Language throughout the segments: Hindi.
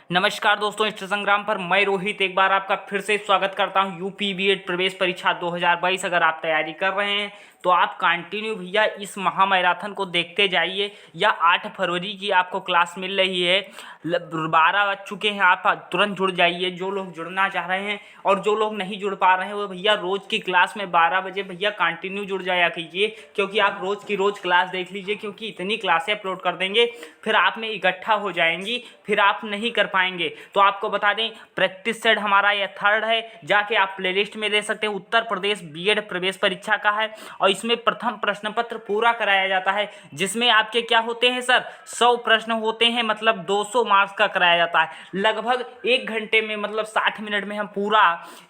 नमस्कार दोस्तों, इष्ट संग्राम पर मैं रोहित एक बार आपका फिर से स्वागत करता हूं। यूपी बीएड प्रवेश परीक्षा 2022 अगर आप तैयारी कर रहे हैं तो आप कंटिन्यू भैया इस महामैराथन को देखते जाइए। या 8 फरवरी की आपको क्लास मिल रही है, 12 बज चुके हैं, आप तुरंत जुड़ जाइए जो लोग जुड़ना चाह रहे हैं। और जो लोग नहीं जुड़ पा रहे हैं वो भैया रोज़ की क्लास में 12 बजे भैया कंटिन्यू जुड़ जाया कीजिए, क्योंकि आप रोज़ की रोज़ क्लास देख लीजिए, क्योंकि इतनी क्लासें अपलोड कर देंगे फिर आप में इकट्ठा हो जाएंगी, फिर आप नहीं कर पाएंगे। तो आपको बता दें, प्रैक्टिस सेट हमारा यह 3rd है, जाके आप प्लेलिस्ट में दे सकते हैं। उत्तर प्रदेश बीएड प्रवेश परीक्षा का है और इसमें प्रथम प्रश्न पत्र पूरा कराया जाता है, जिसमें आपके क्या होते हैं सर, 100 प्रश्न होते हैं, मतलब 200 मार्क्स का कराया जाता है। लगभग 1 घंटे में, मतलब 60 मिनट में हम पूरा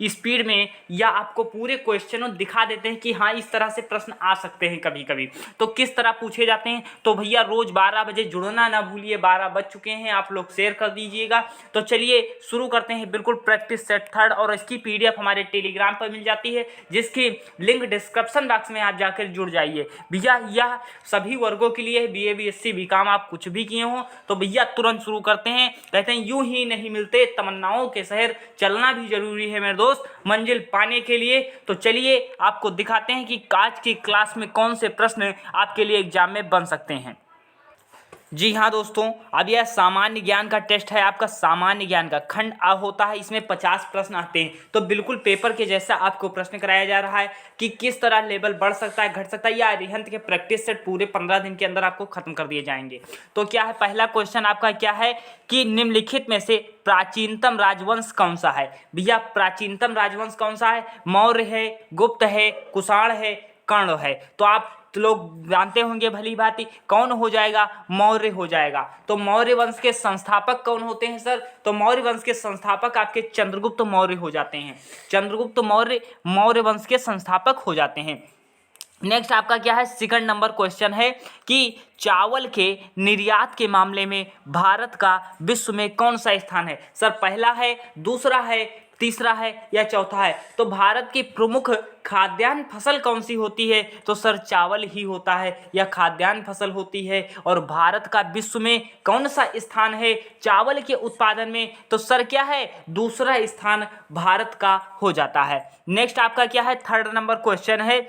स्पीड में या आपको पूरे क्वेश्चनों दिखा देते हैं कि हाँ इस तरह से प्रश्न आ सकते हैं कभी कभी, तो किस तरह पूछे जाते हैं। तो भैया रोज 12 बजे जुड़ना ना भूलिए। 12 बज चुके हैं, आप लोग शेयर कर दीजिएगा। तो चलिए शुरू करते हैं। बिल्कुल प्रैक्टिस सेट 3rd और इसकी पीडीएफ हमारे टेलीग्राम पर मिल जाती है, जिसकी लिंक डिस्क्रिप्शन बॉक्स में आप जाकर जुड़ जाइए। भैया यह सभी वर्गों के लिए है, बीए बीएससी बीकॉम आप कुछ भी किए हो तो भैया तुरंत शुरू करते हैं। कहते हैं यूं ही नहीं मिलते तमन्नाओं के शहर, चलना भी जरूरी है मेरे दोस्त मंजिल पाने के लिए। तो चलिए आपको दिखाते हैं कि आज की क्लास में कौन से प्रश्न आपके लिए एग्जाम में बन सकते हैं। जी हाँ दोस्तों, अब यह सामान्य ज्ञान का टेस्ट है। आपका सामान्य ज्ञान का खंड आ होता है, इसमें 50 प्रश्न आते हैं। तो बिल्कुल पेपर के जैसा आपको प्रश्न कराया जा रहा है कि किस तरह लेवल बढ़ सकता है, घट सकता है, या अरिहंत के प्रैक्टिस सेट पूरे 15 दिन के अंदर आपको खत्म कर दिए जाएंगे। तो क्या है, पहला क्वेश्चन आपका क्या है कि निम्नलिखित में से प्राचीनतम राजवंश कौन सा है। भैया प्राचीनतम राजवंश कौन सा है, मौर्य है, गुप्त है, कुषाण है, कर्ण है। तो आप लोग जानते होंगे भली भांति कौन हो जाएगा, मौर्य हो जाएगा। तो मौर्य वंश के संस्थापक कौन होते हैं सर, तो मौर्य वंश के संस्थापक आपके चंद्रगुप्त मौर्य हो जाते हैं। चंद्रगुप्त मौर्य मौर्य वंश के संस्थापक हो जाते हैं। नेक्स्ट आपका क्या है, सेकंड नंबर क्वेश्चन है कि चावल के निर्यात के मामले में भारत का विश्व में कौन सा स्थान है। सर पहला है, दूसरा है, तीसरा है या चौथा है। तो भारत की प्रमुख खाद्यान्न फसल कौन सी होती है, तो सर चावल ही होता है, यह खाद्यान्न फसल होती है। और भारत का विश्व में कौन सा स्थान है चावल के उत्पादन में, तो सर क्या है, दूसरा स्थान भारत का हो जाता है। नेक्स्ट आपका क्या है, 3rd नंबर क्वेश्चन है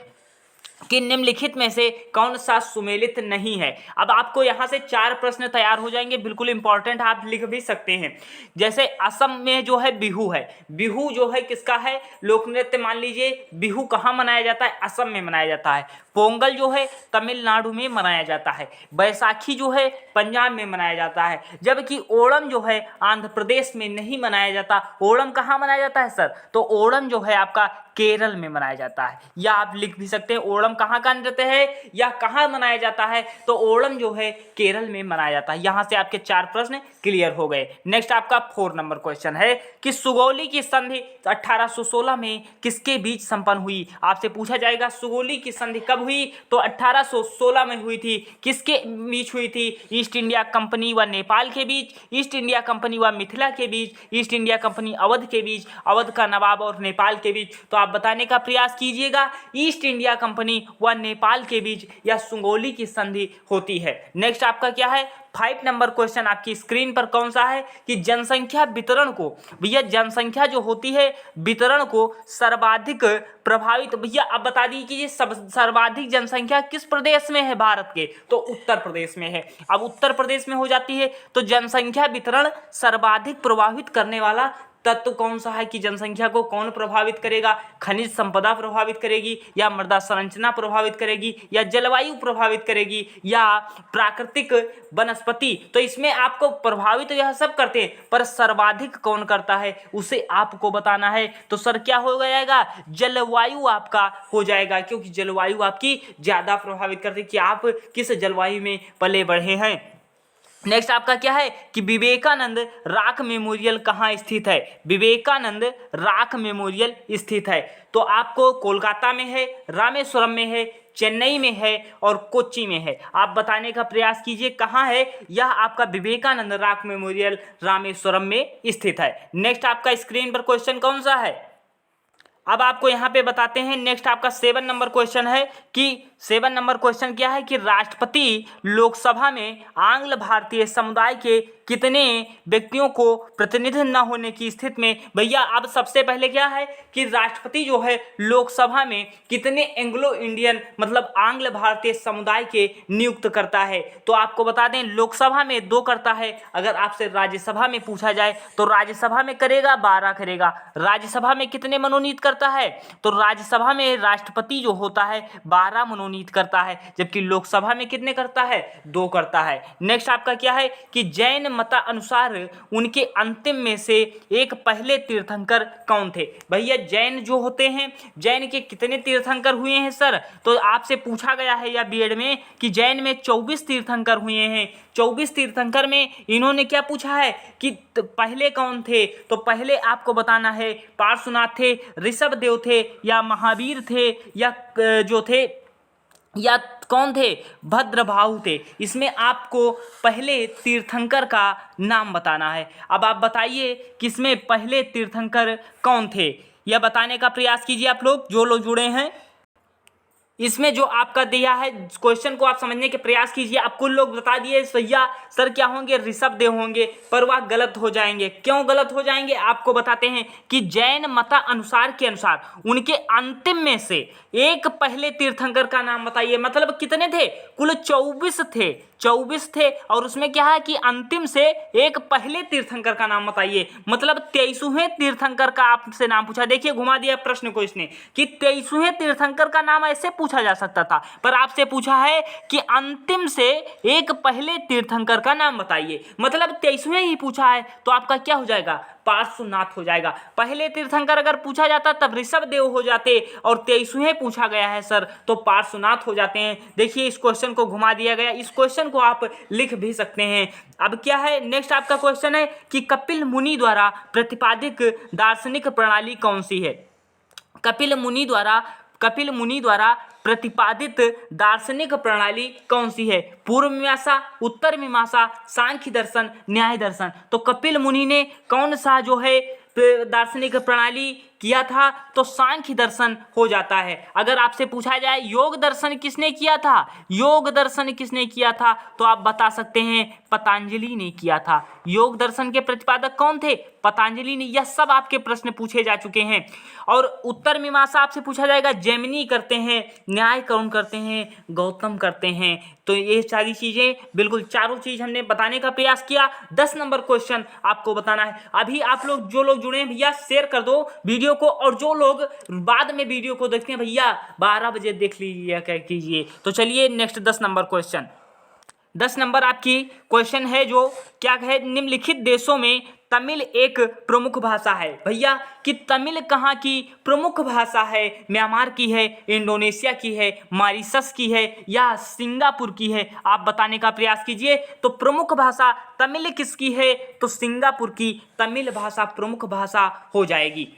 कि निम्नलिखित में से कौन सा सुमेलित नहीं है। अब आपको यहाँ से 4 प्रश्न तैयार हो जाएंगे, बिल्कुल इंपॉर्टेंट, आप लिख भी सकते हैं। जैसे असम में जो है बिहू है, बिहू जो है किसका है, लोक नृत्य। मान लीजिए बिहू कहाँ मनाया जाता है, असम में मनाया जाता है। पोंगल जो है तमिलनाडु में मनाया जाता है। बैसाखी जो है पंजाब में मनाया जाता है। जबकि ओणम जो है आंध्र प्रदेश में नहीं मनाया जाता। ओणम कहाँ मनाया जाता है सर, तो ओणम जो है आपका केरल में मनाया जाता है। या आप लिख भी सकते हैं ओणम कहाँ का नृत्य है या कहाँ मनाया जाता है, तो ओणम जो है केरल में मनाया जाता है। यहाँ से आपके 4 प्रश्न क्लियर हो गए। नेक्स्ट आपका 4 नंबर क्वेश्चन है कि सुगौली की संधि 1816 में किसके बीच संपन्न हुई। आपसे पूछा जाएगा सुगौली की संधि कब हुई, तो 1816 में हुई थी। किसके बीच हुई थी, ईस्ट इंडिया कंपनी व नेपाल के बीच, ईस्ट इंडिया कंपनी व मिथिला के बीच, ईस्ट इंडिया कंपनी अवध के बीच, अवध का नवाब और नेपाल के बीच। तो आप बताने का प्रयास कीजिएगा, ईस्ट इंडिया कंपनी व नेपाल के बीच या सुगौली की संधि होती है। नेक्स्ट आपका क्या है, 5 नंबर क्वेश्चन आपकी स्क्रीन पर कौन सा है कि जनसंख्या वितरण को, भैया जनसंख्या जो होती है वितरण को सर्वाधिक प्रभावित, भैया अब बता दीजिए सर्वाधिक जनसंख्या किस प्रदेश में है भारत के, तो उत्तर प्रदेश में है। अब उत्तर प्रदेश में हो जाती है तो जनसंख्या वितरण सर्वाधिक प्रभावित करने वाला तत्व कौन सा है कि जनसंख्या को कौन प्रभावित करेगा, खनिज संपदा प्रभावित करेगी या मृदा संरचना प्रभावित करेगी या जलवायु प्रभावित करेगी या प्राकृतिक वनस्पति। तो इसमें आपको प्रभावित यह सब करते हैं, पर सर्वाधिक कौन करता है उसे आपको बताना है। तो सर क्या हो जाएगा, जलवायु आपका हो जाएगा, क्योंकि जलवायु आपकी ज्यादा प्रभावित करती है कि आप किस जलवायु में पले बढ़े हैं। नेक्स्ट आपका क्या है कि विवेकानंद रॉक मेमोरियल कहाँ स्थित है। विवेकानंद रॉक मेमोरियल स्थित है तो आपको कोलकाता में है, रामेश्वरम में है, चेन्नई में है और कोच्चि में है। आप बताने का प्रयास कीजिए कहाँ है यह आपका विवेकानंद रॉक मेमोरियल, रामेश्वरम में स्थित है। नेक्स्ट आपका स्क्रीन पर क्वेश्चन कौन सा है, अब आपको यहाँ पे बताते हैं। नेक्स्ट आपका 7 नंबर क्वेश्चन है कि 7 नंबर क्वेश्चन क्या है कि राष्ट्रपति लोकसभा में आंग्ल भारतीय समुदाय के कितने व्यक्तियों को प्रतिनिधित्व न होने की स्थिति में भैया अब सबसे पहले क्या है कि राष्ट्रपति जो है लोकसभा में कितने एंग्लो इंडियन मतलब आंग्ल भारतीय समुदाय के नियुक्त करता है। तो आपको बता दें लोकसभा में 2 करता है, अगर आपसे राज्यसभा में पूछा जाए तो राज्यसभा में करेगा 12 करेगा। राज्यसभा में कितने मनोनीत करता है, तो राज्यसभा में राष्ट्रपति जो होता है 12 मनोनीत करता है, जबकि लोकसभा में कितने करता है 2 करता है। नेक्स्ट आपका क्या है कि जैन मतानुसार उनके अंतिम में से एक पहले तीर्थंकर कौन थे। भैया जैन जो होते हैं, जैन के कितने तीर्थंकर हुए हैं सर, तो आपसे पूछा गया है या बीएड में कि जैन में 24 तीर्थंकर हुए हैं। 24 तीर्थंकर में इन्होंने क्या पूछा है कि पहले कौन थे, तो पहले आपको बताना है पार्श्वनाथ थे, ऋषभदेव थे, या महावीर थे, या जो थे या कौन थे भद्रभाहु थे। इसमें आपको पहले तीर्थंकर का नाम बताना है। अब आप बताइए कि इसमें पहले तीर्थंकर कौन थे, यह बताने का प्रयास कीजिए आप लोग जो लोग जुड़े हैं। इसमें जो आपका दिया है क्वेश्चन को आप समझने के प्रयास कीजिए। आप कुल लोग बता दिए भैया सर क्या होंगे ऋषभदेव होंगे, पर वह गलत हो जाएंगे। क्यों गलत हो जाएंगे आपको बताते हैं कि जैन मतानुसार के अनुसार उनके अंतिम में से एक पहले तीर्थंकर का नाम बताइए। मतलब कितने थे, कुल 24 थे, 24 थे, और उसमें क्या है कि अंतिम से एक पहले तीर्थंकर का नाम बताइए। मतलब 23वें तीर्थंकर का आपसे नाम पूछा। देखिए घुमा दिया प्रश्न को इसने कि 23वें तीर्थंकर का नाम ऐसे पूछा जा सकता था, पर आपसे पूछा है कि अंतिम से एक पहले तीर्थंकर का नाम बताइए। मतलब 23वें ही पूछा है, तो आपका क्या हो जाएगा पार्श्वनाथ हो जाएगा। पहले तीर्थंकर अगर पूछा जाता तब ऋषभदेव हो जाते, और 23वें पूछा गया है सर तो पार्श्वनाथ हो जाते हैं। देखिए इस क्वेश्चन को घुमा दिया गया, इस क्वेश्चन को आप लिख भी सकते हैं। अब क्या है नेक्स्ट आपका क्वेश्चन है कि कपिल मुनि द्वारा प्रतिपादित दार्शनिक प्रणाली कौन सी है। कपिल मुनि द्वारा प्रतिपादित दार्शनिक प्रणाली कौन सी है। पूर्व मीमांसा, उत्तर मीमांसा, सांख्य दर्शन, न्याय दर्शन। तो कपिल मुनि ने कौन सा जो है दार्शनिक प्रणाली किया था, तो सांख्य दर्शन हो जाता है। अगर आपसे पूछा जाए योग दर्शन किसने किया था, योग दर्शन किसने किया था, तो आप बता सकते हैं पतंजलि ने किया था। योग दर्शन के प्रतिपादक कौन थे, पतंजलि ने। यह सब आपके प्रश्न पूछे जा चुके हैं। और उत्तर मीमांसा आपसे पूछा जाएगा जैमिनी करते हैं, न्याय कौन करते हैं, गौतम करते हैं। तो ये सारी चीजें बिल्कुल चारों चीज हमने बताने का प्रयास किया। 10 नंबर क्वेश्चन आपको बताना है। अभी आप लोग जो लोग जुड़े हैं भैया शेयर कर दो वीडियो को, और जो लोग बाद में वीडियो को देखते हैं भैया 12 बजे देख लीजिए क्या कीजिए। तो चलिए नेक्स्ट 10 नंबर क्वेश्चन। 10 नंबर आपकी क्वेश्चन है जो क्या है, निम्नलिखित देशों में तमिल एक प्रमुख भाषा है। भैया कि तमिल कहाँ की प्रमुख भाषा है, म्यांमार की है, इंडोनेशिया की है, मॉरिशस की है, या सिंगापुर की है, आप बताने का प्रयास कीजिए। तो प्रमुख भाषा तमिल किसकी है, तो सिंगापुर की तमिल भाषा प्रमुख भाषा हो जाएगी।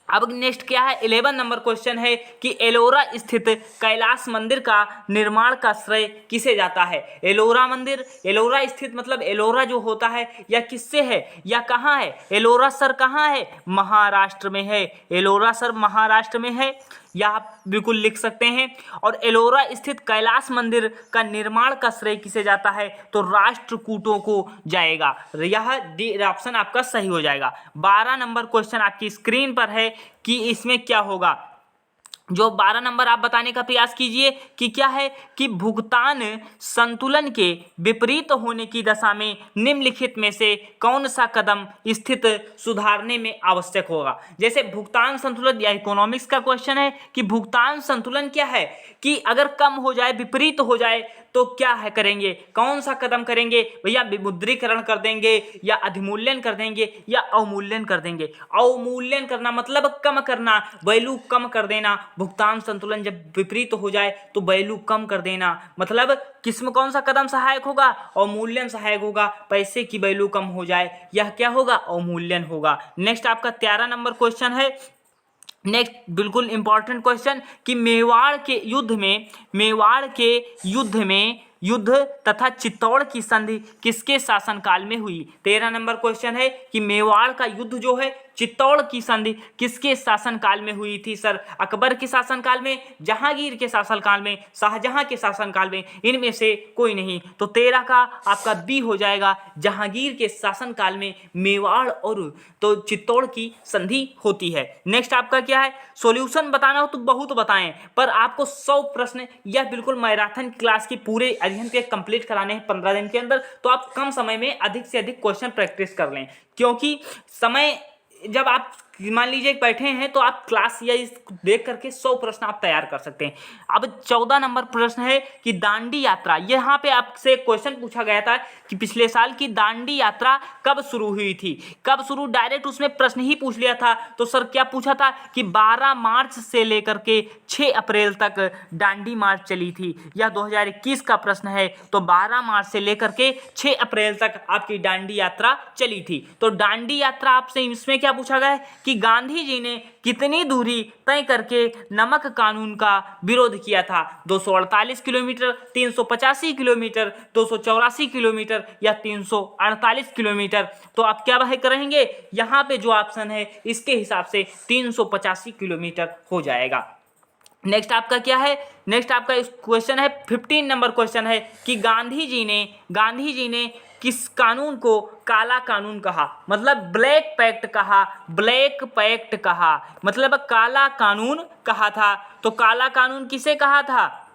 अब नेक्स्ट क्या है 11 नंबर क्वेश्चन है कि एलोरा स्थित कैलाश मंदिर का निर्माण का श्रेय किसे जाता है। एलोरा मंदिर, एलोरा स्थित मतलब एलोरा जो होता है या किससे है या कहाँ है। एलोरा सर कहाँ है, महाराष्ट्र में है। एलोरा सर महाराष्ट्र में है, या आप बिल्कुल लिख सकते हैं। और एलोरा स्थित कैलाश मंदिर का निर्माण का श्रेय किसे जाता है, तो राष्ट्रकूटों को जाएगा। यह डी ऑप्शन आपका सही हो जाएगा। 12 नंबर क्वेश्चन आपकी स्क्रीन पर है कि इसमें क्या होगा। जो 12 नंबर आप बताने का प्रयास कीजिए कि क्या है कि भुगतान संतुलन के विपरीत होने की दशा में निम्नलिखित में से कौन सा कदम स्थित सुधारने में आवश्यक होगा। जैसे भुगतान संतुलन या इकोनॉमिक्स का क्वेश्चन है कि भुगतान संतुलन क्या है कि अगर कम हो जाए, विपरीत हो जाए तो क्या है करेंगे, कौन सा कदम करेंगे भैया। विमुद्रीकरण कर देंगे, या अधिमूल्यन कर देंगे, या अवमूल्यन कर देंगे। अवमूल्यन करना मतलब कम करना, वैल्यू कम कर देना। भुगतान संतुलन जब विपरीत हो जाए तो वैल्यू कम कर देना। मतलब किसमें कौन सा कदम सहायक होगा, अवमूल्यन सहायक होगा। पैसे की वैल्यू कम हो जाए, यह क्या होगा, अवमूल्यन होगा। नेक्स्ट आपका 13 नंबर क्वेश्चन है। नेक्स्ट बिल्कुल इंपॉर्टेंट क्वेश्चन कि मेवाड़ के युद्ध तथा चित्तौड़ की संधि किसके शासनकाल में हुई। 13 नंबर क्वेश्चन है कि मेवाड़ का युद्ध जो है चित्तौड़ की संधि किसके शासनकाल में हुई थी सर? अकबर के शासनकाल में, जहांगीर के शासनकाल में, शाहजहां के शासनकाल में, इनमें से कोई नहीं। तो 13 का आपका बी हो जाएगा, जहांगीर के शासनकाल में मेवाड़ और तो चित्तौड़ की संधि होती है। नेक्स्ट आपका क्या है, सॉल्यूशन बताना हो तो बहुत बताएं, पर आपको 100 प्रश्न या बिल्कुल मैराथन क्लास की पूरे अध्ययन के कंप्लीट कराने हैं 15 दिन के अंदर, तो आप कम समय में अधिक से अधिक क्वेश्चन प्रैक्टिस कर लें, क्योंकि समय जब आप मान लीजिए बैठे हैं तो आप क्लास या इस देख करके 100 प्रश्न आप तैयार कर सकते हैं। अब 14 नंबर प्रश्न है कि दांडी यात्रा, यहाँ पे आपसे क्वेश्चन पूछा गया था कि पिछले साल की दांडी यात्रा कब शुरू हुई थी, कब शुरू, डायरेक्ट उसमें प्रश्न ही पूछ लिया था। तो सर क्या पूछा था कि 12 मार्च से लेकर के 6 अप्रैल तक दांडी मार्च चली थी, यह 2021 का प्रश्न है। तो 12 मार्च से लेकर के 6 अप्रैल तक आपकी दांडी यात्रा चली थी। तो दांडी यात्रा आपसे इसमें क्या पूछा गया है कि गांधी जी ने कितनी दूरी तय करके नमक कानून का विरोध किया था, 248 किलोमीटर, 385 किलोमीटर, 284 किलोमीटर या 348 किलोमीटर। तो आप क्या वह करेंगे, यहाँ पे जो ऑप्शन है इसके हिसाब से 385 किलोमीटर हो जाएगा। नेक्स्ट आपका क्या है, नेक्स्ट आपका क्वेश्चन है 15 नंबर क्वेश्चन है कि गांधी जी ने किस कानून को काला कानून कहा, मतलब ब्लैक पैक्ट कहा, ब्लैक पैक्ट कहा, मतलब काला कानून कहा था। तो काला कानून किसे कहा था,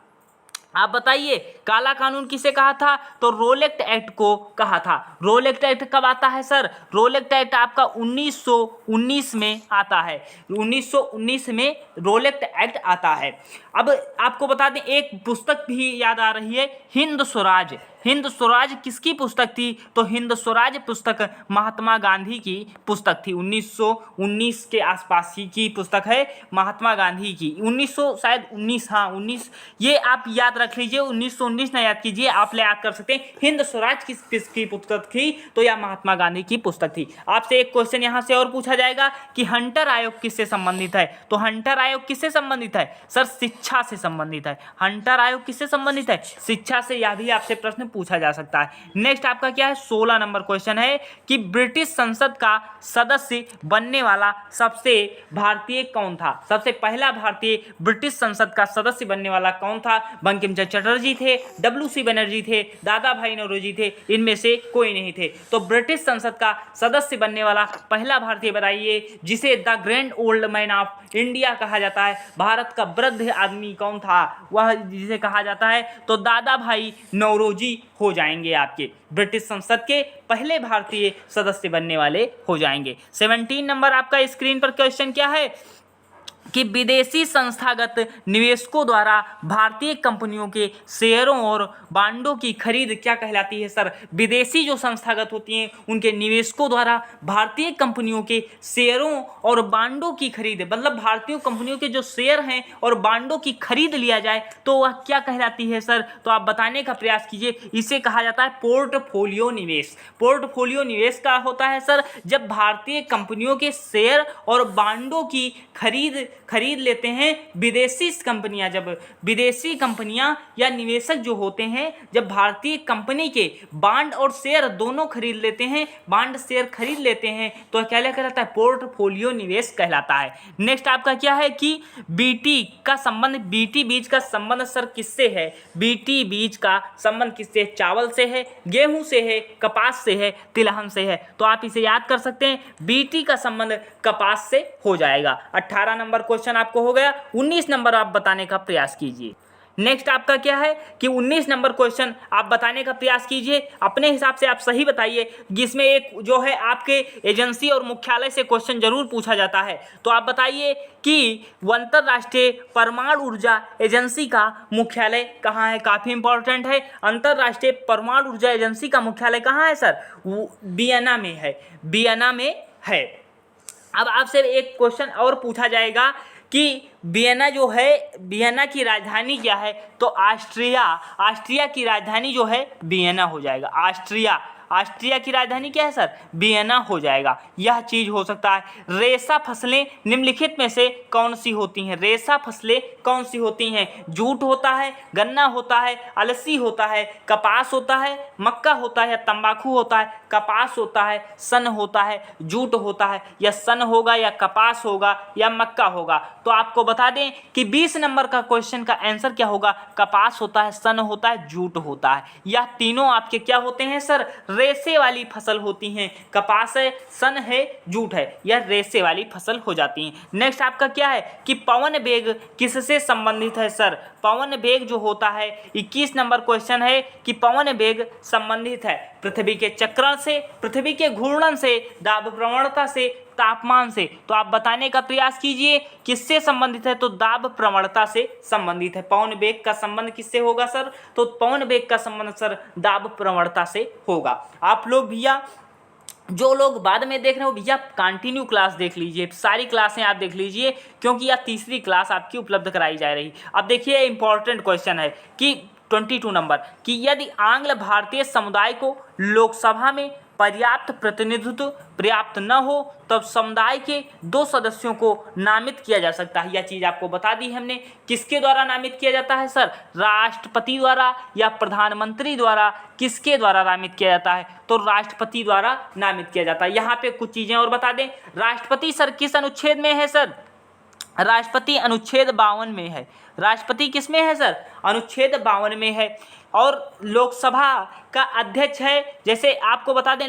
आप बताइए, काला कानून किसे कहा था? तो रोलेक्ट एक्ट को कहा था। रोलेक्ट एक्ट कब आता है सर? रोलेक्ट एक्ट आपका 1919 में आता है, 1919 में रोलेक्ट एक्ट आता है। अब आपको बता दें एक पुस्तक भी याद आ रही है, हिंद स्वराज। हिंद स्वराज किसकी पुस्तक थी? तो हिंद स्वराज पुस्तक महात्मा गांधी की पुस्तक थी, 1919 के आसपास की पुस्तक है महात्मा गांधी की, 1900 शायद 19, हाँ 19, ये आप याद रख लीजिए, 1919 ना याद कीजिए, आप याद कर सकते हैं हिंद स्वराज किसकी पुस्तक थी, तो यह महात्मा गांधी की पुस्तक थी। आपसे एक क्वेश्चन यहाँ से और पूछा जाएगा कि हंटर आयोग किससे संबंधित है? तो हंटर आयोग किससे संबंधित है सर? शिक्षा से संबंधित है। हंटर आयोग किससे संबंधित है? शिक्षा से। यह भी आपसे प्रश्न पूछा जा सकता है। नेक्स्ट आपका क्या है, 16 नंबर क्वेश्चन है कि ब्रिटिश संसद का सदस्य बनने वाला सबसे भारतीय कौन था? सबसे पहला भारतीय ब्रिटिश संसद का सदस्य बनने वाला कौन था? बंकिम चंद्र चटर्जी थे, डब्ल्यू.सी. बनर्जी थे, दादा भाई नौरोजी थे, इनमें से कोई नहीं थे। तो ब्रिटिश संसद का सदस्य बनने वाला पहला भारतीय बताइए, जिसे the grand old man of India कहा जाता है, भारत का वृद्ध आदमी कौन था, वह जिसे कहा जाता है तो दादा भाई नौरोजी हो जाएंगे, आपके ब्रिटिश संसद के पहले भारतीय सदस्य बनने वाले हो जाएंगे। 17 नंबर आपका स्क्रीन पर क्वेश्चन क्या है कि विदेशी संस्थागत निवेशकों द्वारा भारतीय कंपनियों के शेयरों और बांडों की खरीद क्या कहलाती है सर? विदेशी जो संस्थागत होती हैं उनके निवेशकों द्वारा भारतीय कंपनियों के शेयरों और बांडों की खरीद, मतलब भारतीय कंपनियों के जो शेयर हैं और बांडों की खरीद लिया जाए तो वह क्या कहलाती है सर? तो आप बताने का प्रयास कीजिए। इसे कहा जाता है पोर्टफोलियो निवेश। पोर्टफोलियो निवेश का होता है सर जब भारतीय कंपनियों के शेयर और बांडों की खरीद लेते हैं विदेशी कंपनियां, जब विदेशी कंपनियां या निवेशक जो होते हैं जब भारतीय कंपनी के बांड और शेयर दोनों खरीद लेते हैं, बांड शेयर खरीद लेते हैं, तो क्या कहलाता है? पोर्टफोलियो निवेश कहलाता है। नेक्स्ट आपका क्या है कि बीटी का संबंध, बीटी बीज का संबंध सर किससे है? बीटी बीज का संबंध किससे? चावल से है, गेहूं से है, कपास से है, तिलहन से है। तो आप इसे याद कर सकते हैं, बीटी का संबंध कपास से हो जाएगा। 18 नंबर क्वेश्चन आपको हो गया। 19 नंबर आप बताने का प्रयास कीजिए। नेक्स्ट आपका क्या है कि 19 नंबर क्वेश्चन आप बताने का प्रयास कीजिए, अपने हिसाब से आप सही बताइए, जिसमें एक जो है आपके एजेंसी और मुख्यालय से क्वेश्चन जरूर पूछा जाता है। तो आप बताइए कि अंतर्राष्ट्रीय परमाणु ऊर्जा एजेंसी का मुख्यालय कहाँ है? काफ़ी इंपॉर्टेंट है। अंतर्राष्ट्रीय परमाणु ऊर्जा एजेंसी का मुख्यालय कहाँ है सर? वो वियना में है, वियना में है। अब आपसे एक क्वेश्चन और पूछा जाएगा कि वियना जो है, वियना की राजधानी क्या है? तो ऑस्ट्रिया की राजधानी जो है वियना हो जाएगा। ऑस्ट्रिया ऑस्ट्रिया की राजधानी क्या है सर, वियना हो जाएगा। यह चीज हो सकता है। रेशा फसलें निम्नलिखित में से कौन सी होती हैं, रेशा फसलें कौन सी होती हैं, जूट होता है, गन्ना होता है, अलसी होता है, कपास होता है, मक्का होता है या तंबाकू होता है, कपास होता है, सन होता है, जूट होता है, या सन होगा या कपास होगा या मक्का होगा। तो आपको बता दें कि 20 नंबर का क्वेश्चन का आंसर क्या होगा, कपास होता है, सन होता है, जूट होता है। यह तीनों आपके क्या होते हैं सर, रेशे वाली फसल होती हैं। कपास है, सन है, जूट है, यह रेशे वाली फसल हो जाती हैं। नेक्स्ट आपका क्या है कि पवन वेग किससे संबंधित है सर, पवन वेग जो होता है 21 नंबर क्वेश्चन है कि पवन वेग संबंधित है पृथ्वी के चक्रण से, पृथ्वी के घूर्णन से, दाब प्रवणता से, तापमान से। तो आप बताने का प्रयास कीजिए किससे संबंधित है, तो दाब प्रवणता से संबंधित है। पवन वेग का संबंध किससे होगा सर, तो पवन वेग का संबंध सर दाब प्रवणता से होगा। आप लोग भैया जो लोग बाद में देख रहे हो भैया कंटिन्यू क्लास देख लीजिए, सारी क्लासें आप देख लीजिए क्योंकि यह तीसरी क्लास आपकी उपलब्ध कराई जा रही। अब देखिए इंपॉर्टेंट क्वेश्चन है कि 22 नंबर कि यदि आंग्ल भारतीय समुदाय को लोकसभा में पर्याप्त प्रतिनिधित्व पर्याप्त न हो तब समुदाय के 2 सदस्यों को नामित किया जा सकता है। यह चीज़ आपको बता दी हमने। किसके द्वारा नामित किया जाता है सर, राष्ट्रपति द्वारा या प्रधानमंत्री द्वारा, किसके द्वारा नामित किया जाता है, तो राष्ट्रपति द्वारा नामित किया जाता है। यहाँ पे कुछ चीज़ें और बता दें, राष्ट्रपति सर किस अनुच्छेद में है सर, राष्ट्रपति अनुच्छेद 52 में है। राष्ट्रपति किस में है सर, अनुच्छेद 52 में है। और लोकसभा का अध्यक्ष है, जैसे आपको बता दें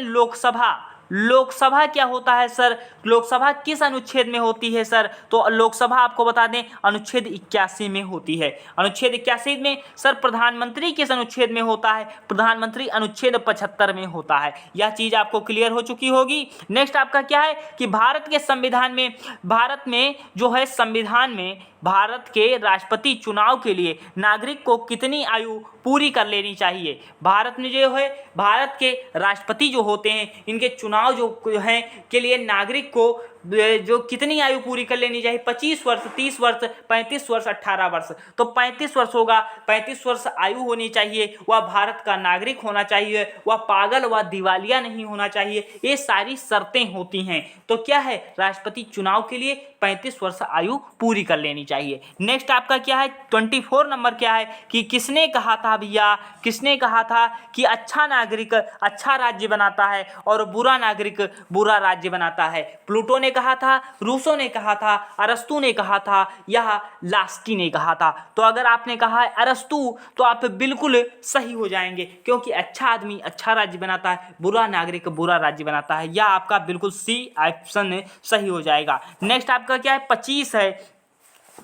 लोकसभा क्या होता है सर, लोकसभा किस अनुच्छेद में होती है सर, तो लोकसभा आपको बता दें अनुच्छेद 81 में होती है। अनुच्छेद 81 में सर प्रधानमंत्री किस अनुच्छेद में होता है, प्रधानमंत्री अनुच्छेद 75 में होता है। यह चीज़ आपको क्लियर हो चुकी होगी। नेक्स्ट आपका क्या है कि भारत के संविधान में, भारत में जो है संविधान में भारत के राष्ट्रपति चुनाव के लिए नागरिक को कितनी आयु पूरी कर लेनी चाहिए। भारत में जो है भारत के राष्ट्रपति जो होते हैं इनके चुनाव जो हैं के लिए नागरिक को जो कितनी आयु पूरी कर लेनी चाहिए, 25 वर्ष, 30 वर्ष, 35 वर्ष, 18 वर्ष। तो 35 वर्ष होगा, 35 वर्ष आयु होनी चाहिए, वह भारत का नागरिक होना चाहिए, वह पागल व दिवालिया नहीं होना चाहिए। ये सारी शर्तें होती हैं। तो क्या है, राष्ट्रपति चुनाव के लिए 35 वर्ष आयु पूरी कर लेनी चाहिए। नेक्स्ट आपका क्या है 24 नंबर क्या है कि किसने कहा था भैया, किसने कहा था कि अच्छा नागरिक अच्छा राज्य बनाता है और बुरा नागरिक बुरा राज्य बनाता है। प्लूटो ने कहा था, रूसो ने कहा था, अरस्तु ने कहा था, यह लास्की ने कहा था। तो अगर आपने कहा है अरस्तु तो आप बिल्कुल सही हो जाएंगे क्योंकि अच्छा आदमी अच्छा राज्य बनाता है, बुरा नागरिक बुरा राज्य बनाता है। यह आपका बिल्कुल सी ऑप्शन सही हो जाएगा। नेक्स्ट आपका क्या है 25 है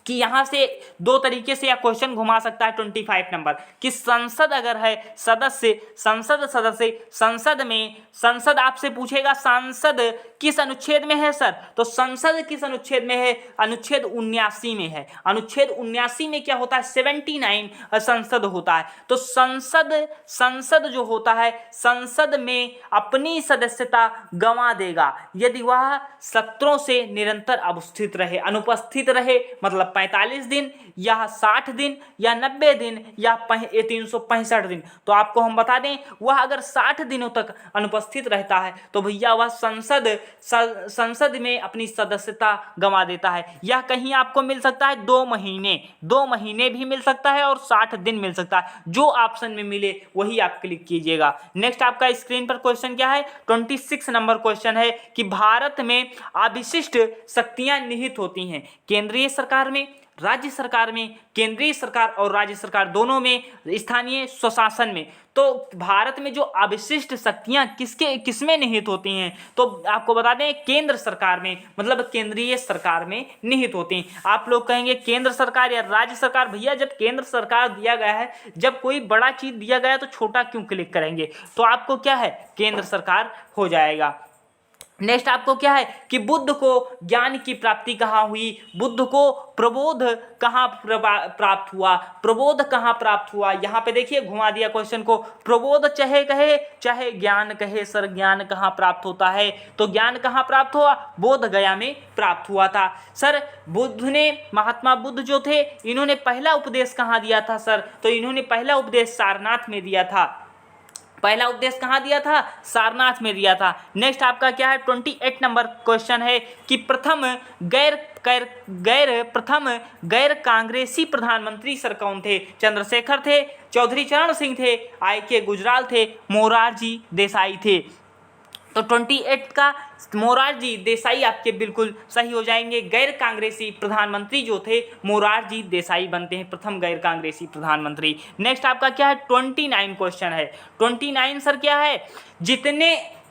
कि यहाँ से 2 तरीके से यह क्वेश्चन घुमा सकता है 25 नंबर कि संसद अगर है सदस्य, संसद सदस्य, संसद में, संसद आपसे पूछेगा संसद किस अनुच्छेद में है सर, तो संसद किस अनुच्छेद में है, अनुच्छेद 79 में है। अनुच्छेद 79 में क्या होता है 79 संसद होता है। तो संसद जो होता है संसद में अपनी सदस्यता गंवा देगा यदि वह सत्रों से निरंतर अनुपस्थित रहे, मतलब 45 दिन या 60 दिन या 90 दिन या 365 दिन। तो आपको हम बता दें वह अगर 60 दिनों तक अनुपस्थित रहता है तो भैया वह संसद में अपनी सदस्यता गंवा देता है। यह कहीं आपको मिल सकता है 2 महीने भी मिल सकता है और 60 दिन मिल सकता है। जो ऑप्शन में मिले वही आप क्लिक कीजिएगा। नेक्स्ट आपका स्क्रीन पर क्वेश्चन क्या है 26 नंबर क्वेश्चन है कि भारत में अविशिष्ट शक्तियां निहित होती हैं, केंद्रीय सरकार में, राज्य सरकार में, केंद्रीय सरकार और राज्य सरकार दोनों में, स्थानीय स्वशासन में। तो भारत में जो अविशिष्ट शक्तियां किसमें निहित होती हैं, तो आपको बता दें केंद्र सरकार में, मतलब केंद्रीय सरकार में निहित होती हैं। आप लोग कहेंगे केंद्र सरकार या राज्य सरकार, भैया जब केंद्र सरकार दिया गया है, जब कोई बड़ा चीज दिया गया है तो छोटा क्यों क्लिक करेंगे, तो आपको क्या है केंद्र सरकार हो जाएगा। नेक्स्ट आपको क्या है कि बुद्ध को ज्ञान की प्राप्ति कहाँ हुई, बुद्ध को प्रबोध कहाँ प्राप्त हुआ, प्रबोध कहाँ प्राप्त हुआ। यहाँ पे देखिए घुमा दिया क्वेश्चन को, प्रबोध चाहे कहे चाहे ज्ञान कहे सर, ज्ञान कहाँ प्राप्त होता है, तो ज्ञान कहाँ प्राप्त हुआ, बोध गया में प्राप्त हुआ था सर। बुद्ध ने, महात्मा बुद्ध जो थे इन्होंने पहला उपदेश कहाँ दिया था सर, तो इन्होंने पहला उपदेश सारनाथ में दिया था। पहला उपदेश कहाँ दिया था? सारनाथ में दिया था। नेक्स्ट आपका क्या है? 28 नंबर क्वेश्चन है कि प्रथम गैर कांग्रेसी प्रधानमंत्री सर कौन थे? चंद्रशेखर थे, चौधरी चरण सिंह थे, I.K. गुजराल थे, मोरारजी देसाई थे। तो 28 का मोरारजी देसाई आपके बिल्कुल सही हो जाएंगे। गैर कांग्रेसी प्रधानमंत्री जो थे मोरारजी देसाई बनते हैं प्रथम गैर कांग्रेसी प्रधानमंत्री। नेक्स्ट आपका क्या है? 29 क्वेश्चन है। 29 सर क्या है?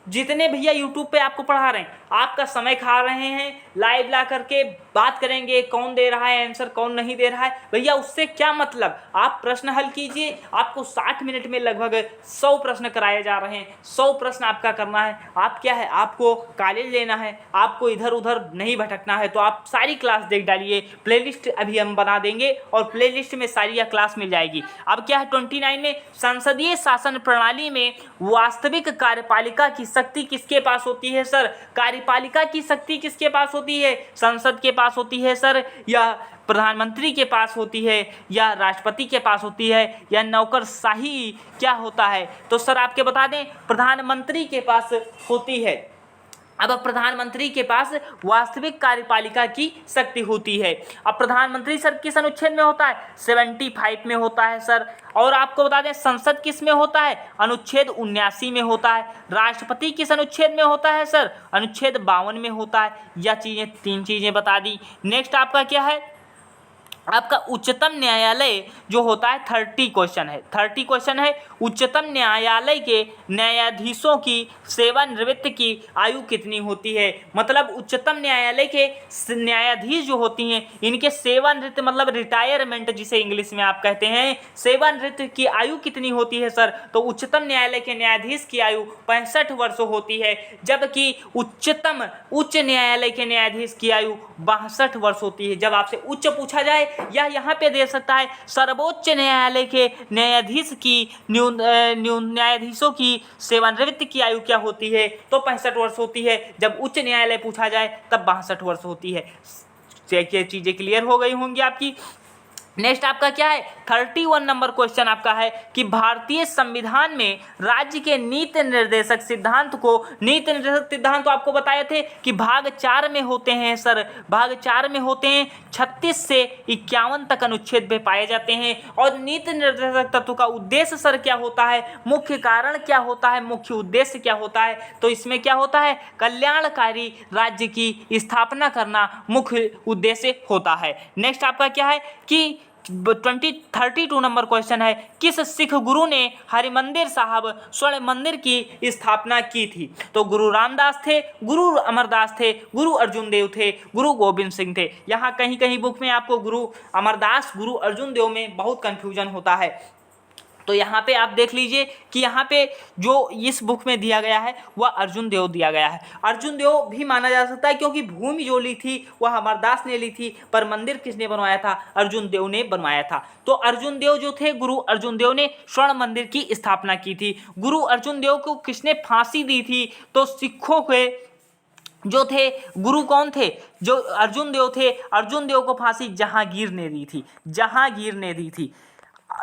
जितने भैया यूट्यूब पे आपको पढ़ा रहे हैं, आपका समय खा रहे हैं, लाइव ला करके बात करेंगे कौन दे रहा है आंसर कौन नहीं दे रहा है, भैया उससे क्या मतलब। आप प्रश्न हल कीजिए, आपको 60 मिनट में लगभग 100 प्रश्न कराए जा रहे हैं। 100 प्रश्न आपका करना है। आप क्या है, आपको कॉलेज लेना है, आपको इधर उधर नहीं भटकना है, तो आप सारी क्लास देख डालिए। प्लेलिस्ट अभी हम बना देंगे और प्लेलिस्ट में सारी यह क्लास मिल जाएगी। अब क्या है 29 में, संसदीय शासन प्रणाली में वास्तविक कार्यपालिका की शक्ति किसके पास होती है सर? कार्यपालिका की शक्ति किसके पास होती है? संसद के पास होती है सर, या प्रधानमंत्री के पास होती है, या राष्ट्रपति के पास होती है, या नौकरशाही क्या होता है? तो सर आपके बता दें, प्रधानमंत्री के पास होती है। अब प्रधानमंत्री के पास वास्तविक कार्यपालिका की शक्ति होती है। अब प्रधानमंत्री सर किस अनुच्छेद में होता है? 75 में होता है सर। और आपको बता दें संसद किस में होता है? अनुच्छेद 79 में होता है। राष्ट्रपति किस अनुच्छेद में होता है सर? अनुच्छेद 52 में होता है। यह चीज़ें 3 चीज़ें बता दी। नेक्स्ट आपका क्या है? आपका उच्चतम न्यायालय जो होता है 30 क्वेश्चन है। 30 क्वेश्चन है। उच्चतम न्यायालय के न्यायाधीशों की सेवानिवृत्ति की आयु कितनी होती है? मतलब उच्चतम न्यायालय के न्यायाधीश जो होती हैं, इनके सेवानिवृत्ति मतलब रिटायरमेंट जिसे इंग्लिश में आप कहते हैं, सेवानिवृत्ति की आयु कितनी होती है सर? तो उच्चतम न्यायालय के न्यायाधीश की आयु 65 वर्ष होती है, जबकि उच्च न्यायालय के न्यायाधीश की आयु 62 वर्ष होती है। जब आपसे उच्च पूछा जाए या यहाँ पे दे सकता है सर्वोच्च न्यायालय के न्यायाधीश की न्यायाधीशों की सेवानिवृत्ति की आयु क्या होती है? तो 65 वर्ष होती है। जब उच्च न्यायालय पूछा जाए तब 62 वर्ष होती है। चीजें क्लियर हो गई होंगी आपकी। नेक्स्ट आपका क्या है? 31 नंबर क्वेश्चन आपका है कि भारतीय संविधान में राज्य के नीति निर्देशक सिद्धांत को, नीति निर्देशक सिद्धांत तो आपको बताए थे कि भाग 4 में होते हैं सर, भाग 4 में होते हैं। 36 से 51 तक अनुच्छेद में पाए जाते हैं। और नीति निर्देशक तत्व का उद्देश्य सर क्या होता है? मुख्य कारण क्या होता है? मुख्य उद्देश्य क्या होता है? तो इसमें क्या होता है? कल्याणकारी राज्य की स्थापना करना मुख्य उद्देश्य होता है। नेक्स्ट आपका क्या है कि 32 नंबर क्वेश्चन है, किस सिख गुरु ने हरिमंदिर साहब स्वर्ण मंदिर की स्थापना की थी? तो गुरु रामदास थे, गुरु अमरदास थे, गुरु अर्जुन देव थे, गुरु गोविंद सिंह थे। यहाँ कहीं कहीं बुक में आपको गुरु अमरदास गुरु अर्जुन देव में बहुत कंफ्यूजन होता है। तो यहाँ पे आप देख लीजिए कि यहाँ पे जो इस बुक में दिया गया है वह अर्जुन देव दिया गया है। अर्जुन देव भी माना जा सकता है क्योंकि भूमि जो ली थी वह अमरदास ने ली थी, पर मंदिर किसने बनवाया था? अर्जुन देव ने बनवाया था। तो अर्जुन देव जो थे, गुरु अर्जुन देव ने स्वर्ण मंदिर की स्थापना की थी। गुरु अर्जुन देव को किसने फांसी दी थी? तो सिखों के जो थे गुरु कौन थे? जो अर्जुन देव थे, अर्जुन देव को फांसी जहांगीर ने दी थी। जहांगीर ने दी थी।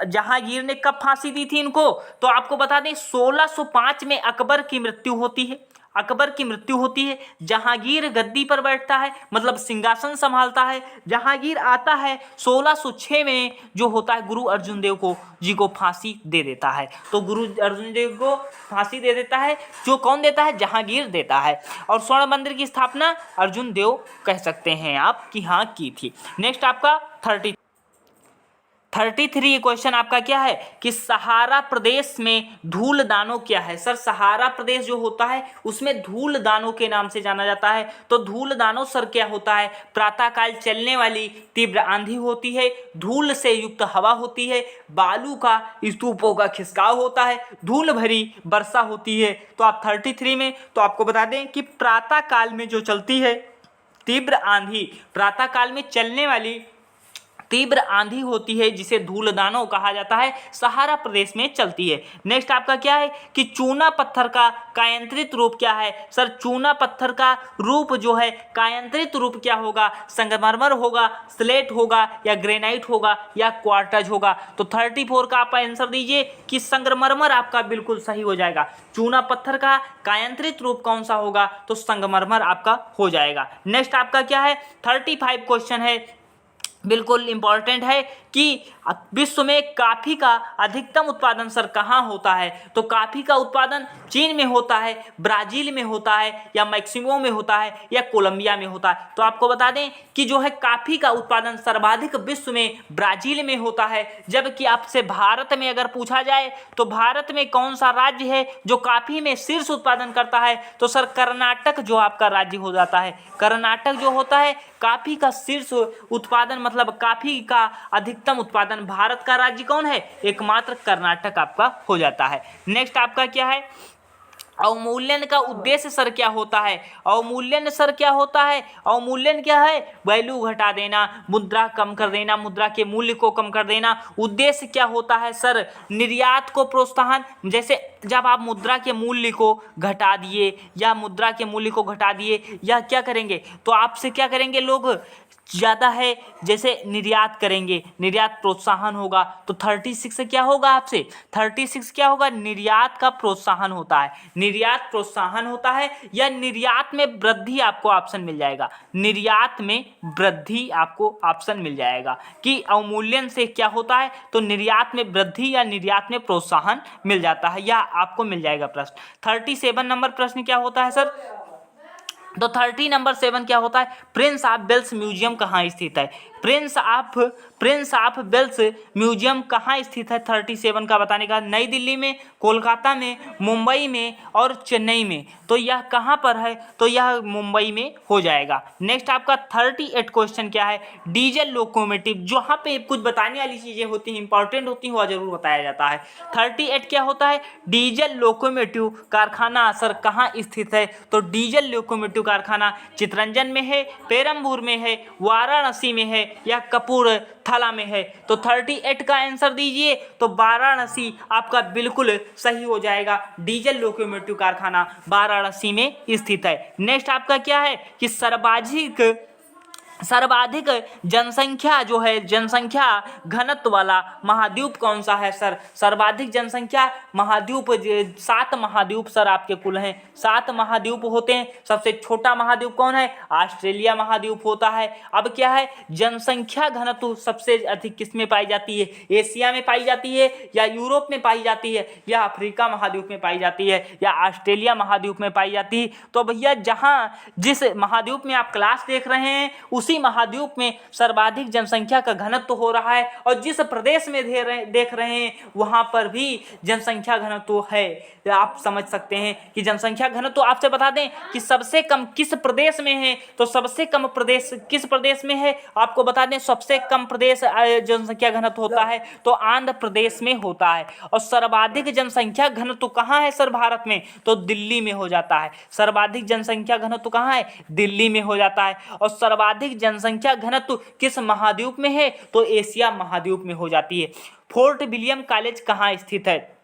जहांगीर ने कब फांसी दी थी इनको? तो आपको बता दें 1605 में अकबर की मृत्यु होती है। अकबर की मृत्यु होती है। जहांगीर गद्दी पर बैठता है, मतलब सिंहासन संभालता है। जहांगीर आता है 1606 में जो होता है गुरु अर्जुन देव को जी को फांसी दे देता है। तो गुरु अर्जुन देव को फांसी दे देता है। जो कौन देता है? जहांगीर देता है। और स्वर्ण मंदिर की स्थापना अर्जुन देव कह सकते हैं आप कि हाँ की थी। नेक्स्ट आपका 33 क्वेश्चन आपका क्या है कि सहारा प्रदेश में धूल दानों क्या है? सर सहारा प्रदेश जो होता है उसमें धूल दानों के नाम से जाना जाता है। तो धूल दानों सर क्या होता है? प्रातःकाल चलने वाली तीव्र आंधी होती है, धूल से युक्त हवा होती है, बालू का स्तूपों का खिसकाव होता है, धूल भरी वर्षा होती है। तो आप 33 में तो आपको बता दें कि प्रातःकाल में जो चलती है तीव्र आंधी, प्रातःकाल में चलने वाली तीव्र आंधी होती है जिसे धूलदानो कहा जाता है, सहारा प्रदेश में चलती है। नेक्स्ट आपका क्या है कि चूना पत्थर का कायांतरित रूप क्या है? सर चूना पत्थर का रूप जो है कायांतरित रूप क्या होगा? संगमरमर होगा, स्लेट होगा, या ग्रेनाइट होगा, या क्वार्टज होगा? तो 34 का आप आंसर दीजिए कि संगमरमर आपका बिल्कुल सही हो जाएगा। चूना पत्थर का कायांतरित रूप कौन सा होगा? तो संगमरमर आपका हो जाएगा। नेक्स्ट आपका क्या है 35 क्वेश्चन है, बिल्कुल इंपॉर्टेंट है कि विश्व में कॉफी का अधिकतम उत्पादन सर कहाँ होता है? तो कॉफी का उत्पादन चीन में होता है, ब्राजील में होता है, या मैक्सिको में होता है, या कोलंबिया में होता है? तो आपको बता दें कि जो है कॉफी का उत्पादन सर्वाधिक विश्व में ब्राजील में होता है। जबकि आपसे भारत में अगर पूछा जाए तो भारत में कौन सा राज्य है जो कॉफी में शीर्ष उत्पादन करता है? तो सर कर्नाटक जो आपका राज्य हो जाता है। कर्नाटक जो होता है कॉफी का शीर्ष उत्पादन मतलब कॉफी का अधिकतम उत्पादन भारत का राज्य कौन है? एकमात्र कर्नाटक आपका हो जाता है। नेक्स्ट आपका क्या है अवमूल्यन का उद्देश्य सर क्या होता है? अवमूल्यन सर क्या होता है? अवमूल्यन क्या है? वैल्यू घटा देना, मुद्रा कम कर देना, मुद्रा के मूल्य को कम कर देना। उद्देश्य क्या होता है सर? निर्यात को प्रोत्साहन। जैसे जब आप मुद्रा के मूल्य को घटा दिए या मुद्रा के मूल्य को घटा दिए या क्या करेंगे तो आपसे क्या करेंगे लोग ज़्यादा है जैसे निर्यात करेंगे, निर्यात प्रोत्साहन होगा। तो 36 से क्या होगा आपसे? 36 क्या होगा? निर्यात का प्रोत्साहन होता है, निर्यात प्रोत्साहन होता है, या निर्यात में वृद्धि आपको ऑप्शन मिल जाएगा। निर्यात में वृद्धि आपको ऑप्शन मिल जाएगा कि अवमूल्यन से क्या होता है? तो निर्यात में वृद्धि या निर्यात में प्रोत्साहन मिल जाता है, या आपको मिल जाएगा प्रश्न। 37 नंबर प्रश्न क्या होता है सर? तो 30 नंबर 7 क्या होता है? प्रिंस ऑफ वेल्स म्यूजियम कहाँ स्थित है? प्रिंस ऑफ वेल्स म्यूजियम कहाँ स्थित है? 37 का बताने का। नई दिल्ली में, कोलकाता में, मुंबई में और चेन्नई में। तो यह कहाँ पर है? तो यह मुंबई में हो जाएगा। नेक्स्ट आपका 38 क्वेश्चन क्या है? डीजल लोकोमोटिव, जहाँ पे कुछ बताने वाली चीज़ें होती हैं, इंपॉर्टेंट होती हैं, वह जरूर बताया जाता है। 38 क्या होता है? डीजल लोकोमोटिव कारखाना सर कहाँ स्थित है? तो डीजल लोकोमोटिव कारखाना चितरंजन में है, पेरम्बूर में है, वाराणसी में है, या कपूरथला में है? तो 38 का आंसर दीजिए। तो वाराणसी आपका बिल्कुल सही हो जाएगा। डीजल लोकोमोटिव कारखाना वाराणसी में स्थित है। नेक्स्ट आपका क्या है कि सर्वाधिक जनसंख्या जो है, जनसंख्या घनत्व वाला महाद्वीप कौन सा है सर? सर्वाधिक जनसंख्या महाद्वीप 7 महाद्वीप सर आपके कुल हैं, 7 महाद्वीप होते हैं। सबसे छोटा महाद्वीप कौन है? ऑस्ट्रेलिया महाद्वीप होता है। अब क्या है जनसंख्या घनत्व सबसे अधिक किस में पाई जाती है? एशिया में पाई जाती है, या यूरोप में पाई जाती है, या अफ्रीका महाद्वीप में पाई जाती है, या ऑस्ट्रेलिया महाद्वीप में पाई जाती है? तो भैया जहाँ जिस महाद्वीप में आप क्लास देख रहे हैं उसी महाद्वीप में सर्वाधिक जनसंख्या का घनत्व हो रहा है, और जिस प्रदेश में देख रहे हैं वहां पर भी जनसंख्या घनत्व है। आप समझ सकते हैं कि जनसंख्या घनत्व आपसे बता दें कि सबसे कम किस प्रदेश में है? तो सबसे कम प्रदेश किस प्रदेश में है? आपको बता दें सबसे कम प्रदेश जनसंख्या घनत्व होता है तो आंध्र प्रदेश में होता है। और सर्वाधिक जनसंख्या घनत्व कहाँ है सर भारत में? तो दिल्ली में हो जाता है। सर्वाधिक जनसंख्या घनत्व कहाँ है? दिल्ली में हो जाता है। और सर्वाधिक जनसंख्या घनत्व किस महाद्वीप में है? तो एशिया महाद्वीप में हो जाती है। फोर्ट विलियम कॉलेज कहाँ स्थित है?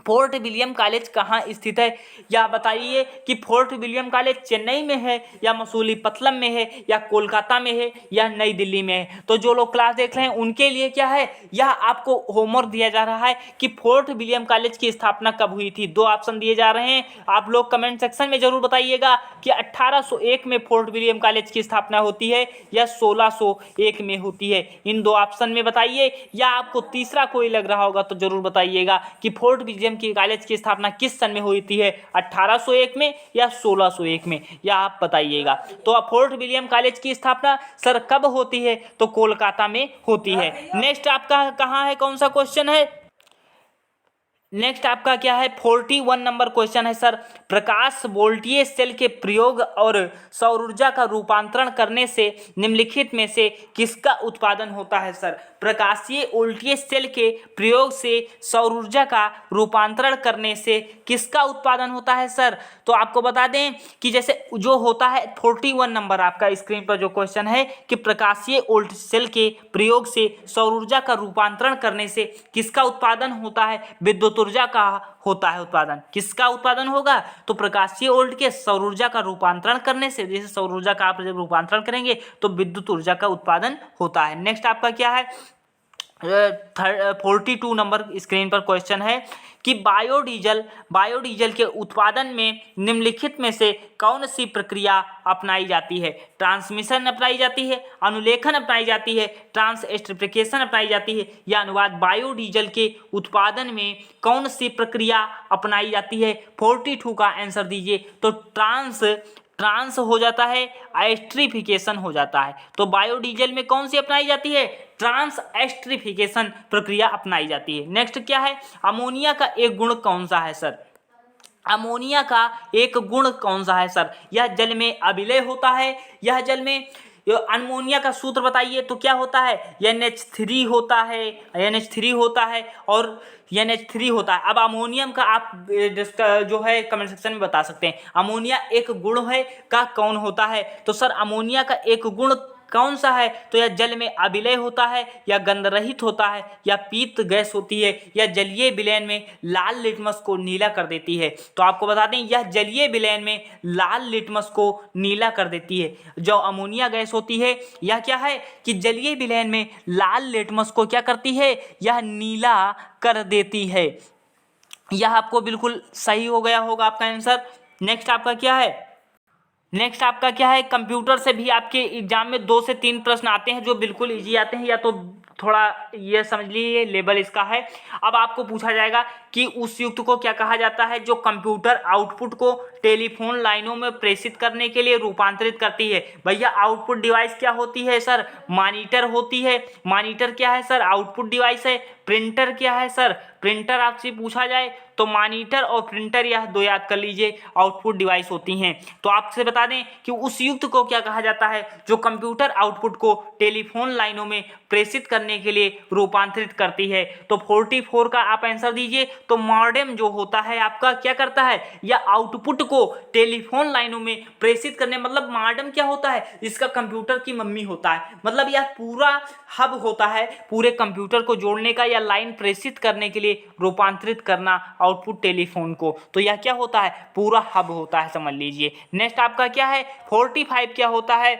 फोर्ट विलियम कॉलेज कहाँ स्थित है? या बताइए कि फोर्ट विलियम कॉलेज चेन्नई में है, या मसूलीपट्टनम में है, या कोलकाता में है, या नई दिल्ली में है? तो जो लोग क्लास देख रहे हैं उनके लिए क्या है, यह आपको होमवर्क दिया जा रहा है कि फोर्ट विलियम कॉलेज की स्थापना कब हुई थी। 2 ऑप्शन दिए जा रहे हैं, आप लोग कमेंट सेक्शन में जरूर बताइएगा कि 1801 में फोर्ट विलियम कॉलेज की स्थापना होती है या 1601 में होती है। इन 2 ऑप्शन में बताइए, या आपको तीसरा कोई लग रहा होगा तो जरूर बताइएगा कि फोर्ट विलियम की कॉलेज की स्थापना किस सन में हुई थी है, 1801 में या 1601 में, या आप बताइएगा। तो फोर्ट विलियम कॉलेज की स्थापना सर कब होती है? तो कोलकाता में होती है। नेक्स्ट आपका कहाँ है, कौन सा क्वेश्चन है? नेक्स्ट आपका क्या है 41 नंबर क्वेश्चन है सर, प्रकाश वोल्टीय सेल के प्रयोग और सौर ऊर्जा का रूपांतरण करने से निम्नलिखित में से किसका उत्पादन होता है सर। प्रकाशीय वोल्टीय सेल के प्रयोग से सौर ऊर्जा का रूपांतरण करने से किसका उत्पादन होता है सर। तो आपको बता दें कि जैसे जो होता है 41 नंबर आपका स्क्रीन पर जो क्वेश्चन है कि प्रकाशीय वोल्ट सेल के प्रयोग से सौर ऊर्जा का रूपांतरण करने से किसका उत्पादन होता है, विद्युत ऊर्जा का होता है उत्पादन। किसका उत्पादन होगा, तो प्रकाशीय वोल्ट के सौर ऊर्जा का रूपांतरण करने से, जैसे सौर ऊर्जा का आप जब रूपांतरण करेंगे तो विद्युत ऊर्जा का उत्पादन होता है। नेक्स्ट आपका क्या है 42 नंबर स्क्रीन पर क्वेश्चन है कि बायोडीजल के उत्पादन में निम्नलिखित में से कौन सी प्रक्रिया अपनाई जाती है। ट्रांसमिशन अपनाई जाती है, अनुलेखन अपनाई जाती है, ट्रांसएस्टरिफिकेशन अपनाई जाती है या अनुवाद। बायोडीजल के उत्पादन में कौन सी प्रक्रिया अपनाई जाती है, 42 का आंसर दीजिए। तो ट्रांस हो जाता है, एस्ट्रिफिकेशन हो जाता है। तो बायोडीजल में कौन सी अपनाई जाती है, ट्रांस एस्ट्रिफिकेशन प्रक्रिया अपनाई जाती है। नेक्स्ट क्या है, अमोनिया का एक गुण कौन सा है सर। अमोनिया का एक गुण कौन सा है सर, यह जल में अविलय होता है, यह जल में अमोनिया का सूत्र बताइए तो क्या होता है, NH3 होता है, NH3 होता है और NH3 होता है। अब अमोनियम का आप जो है कमेंट सेक्शन में बता सकते हैं अमोनिया एक गुण है का कौन होता है। तो सर अमोनिया का एक गुण कौन सा है, तो यह जल में अविलय होता है या गंध रहित होता है या पीत गैस होती है या जलीय विलयन में लाल लिटमस को नीला कर देती है। तो आपको बता दें यह जलीय विलयन में लाल लिटमस को नीला कर देती है। जो अमोनिया गैस होती है यह क्या है कि जलीय विलयन में लाल लिटमस को क्या करती है, यह नीला कर देती है। यह आपको बिल्कुल सही हो गया होगा आपका आंसर। नेक्स्ट आपका क्या है, नेक्स्ट आपका क्या है, कंप्यूटर से भी आपके एग्जाम में 2 से 3 प्रश्न आते हैं जो बिल्कुल इजी आते हैं, या तो थोड़ा ये समझ लीजिए लेवल इसका है। अब आपको पूछा जाएगा कि उस युक्त को क्या कहा जाता है जो कंप्यूटर आउटपुट को टेलीफोन लाइनों में प्रेषित करने के लिए रूपांतरित करती है। भैया आउटपुट डिवाइस क्या होती है सर, मॉनिटर होती है। मॉनिटर क्या है सर, आउटपुट डिवाइस है। प्रिंटर क्या है सर, प्रिंटर आपसे पूछा जाए तो मॉनिटर और प्रिंटर यह दो याद कर लीजिए आउटपुट डिवाइस होती हैं। तो आपसे बता दें कि उस युक्त को क्या कहा जाता है जो कंप्यूटर आउटपुट को टेलीफोन लाइनों में प्रेषित करने के लिए रूपांतरित करती है। तो 44 का आप आंसर दीजिए। तो मॉडेम जो होता है आपका क्या करता है, या आउटपुट को टेलीफोन लाइनों में प्रेषित करने, मतलब मॉडेम क्या होता है, इसका कंप्यूटर की मम्मी होता है। मतलब यह पूरा हब होता है पूरे कंप्यूटर को जोड़ने का या लाइन प्रेषित करने के लिए रूपांतरित करना आउटपुट टेलीफोन को। तो यह क्या होता है, पूरा हब होता है, समझ लीजिए। नेक्स्ट आपका क्या है 45 क्या होता है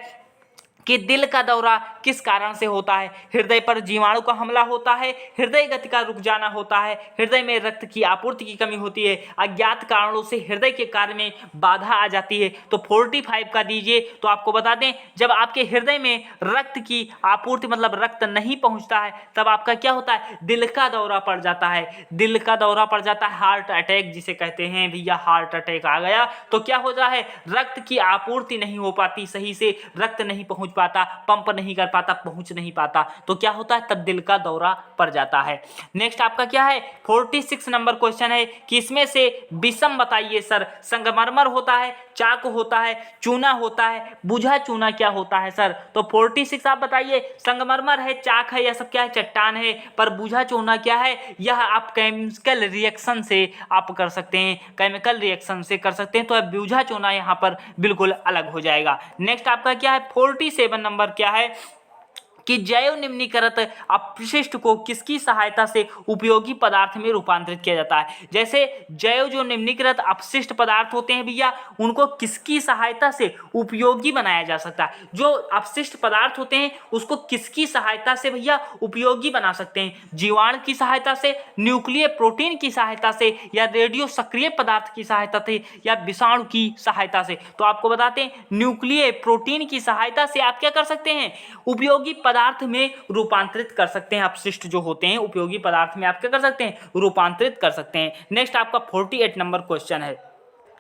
कि दिल का दौरा किस कारण से होता है। हृदय पर जीवाणु का हमला होता है, हृदय गति का रुक जाना होता है, हृदय में रक्त की आपूर्ति की कमी होती है, अज्ञात कारणों से हृदय के कार्य में बाधा आ जाती है। तो 45 का दीजिए। तो आपको बता दें जब आपके हृदय में रक्त की आपूर्ति मतलब रक्त नहीं पहुंचता है तब आपका क्या होता है, दिल का दौरा पड़ जाता है। दिल का दौरा पड़ जाता है, हार्ट अटैक जिसे कहते हैं। भैया हार्ट अटैक आ गया तो क्या हो जाता है, रक्त की आपूर्ति नहीं हो पाती, सही से रक्त नहीं पहुंच पाता, पंप नहीं कर पाता, पहुंच नहीं पाता, तो क्या होता है, तब दिल का दौरा पड़ जाता है। नेक्स्ट आपका क्या है 46 नंबर क्वेश्चन है कि इसमें से विषम बताइए सर। संगमरमर होता है, चाक होता है, चूना होता है, बुझा चूना क्या होता है सर। तो 46 आप बताइए। संगमरमर है, चाक है, यह सब क्या है, चट्टान है। पर बुझा चूना क्या है, यह आप केमिकल रिएक्शन से आप कर सकते हैं, केमिकल रिएक्शन से कर सकते हैं। तो बुझा चूना यहाँ पर बिल्कुल अलग हो जाएगा। नेक्स्ट आपका क्या है 47 नंबर क्या है कि जैव निम्नीकृत अपशिष्ट को किसकी सहायता से उपयोगी पदार्थ में रूपांतरित किया जाता है। जैसे जैव जो निम्नीकृत अपशिष्ट पदार्थ होते हैं भैया उनको किसकी सहायता से उपयोगी बनाया जा सकता है। जो अपशिष्ट पदार्थ होते हैं उसको किसकी सहायता से भैया उपयोगी बना सकते हैं, जीवाणु की सहायता से, न्यूक्लियर प्रोटीन की सहायता से, या रेडियो सक्रिय पदार्थ की सहायता से, या विषाणु की सहायता से। तो आपको बताते हैं न्यूक्लियर प्रोटीन की सहायता से आप क्या कर सकते हैं, उपयोगी पदार्थ में रूपांतरित कर सकते हैं। अपशिष्ट जो होते हैं उपयोगी पदार्थ में आप क्या कर सकते हैं, रूपांतरित कर सकते हैं। नेक्स्ट आपका 48 नंबर क्वेश्चन है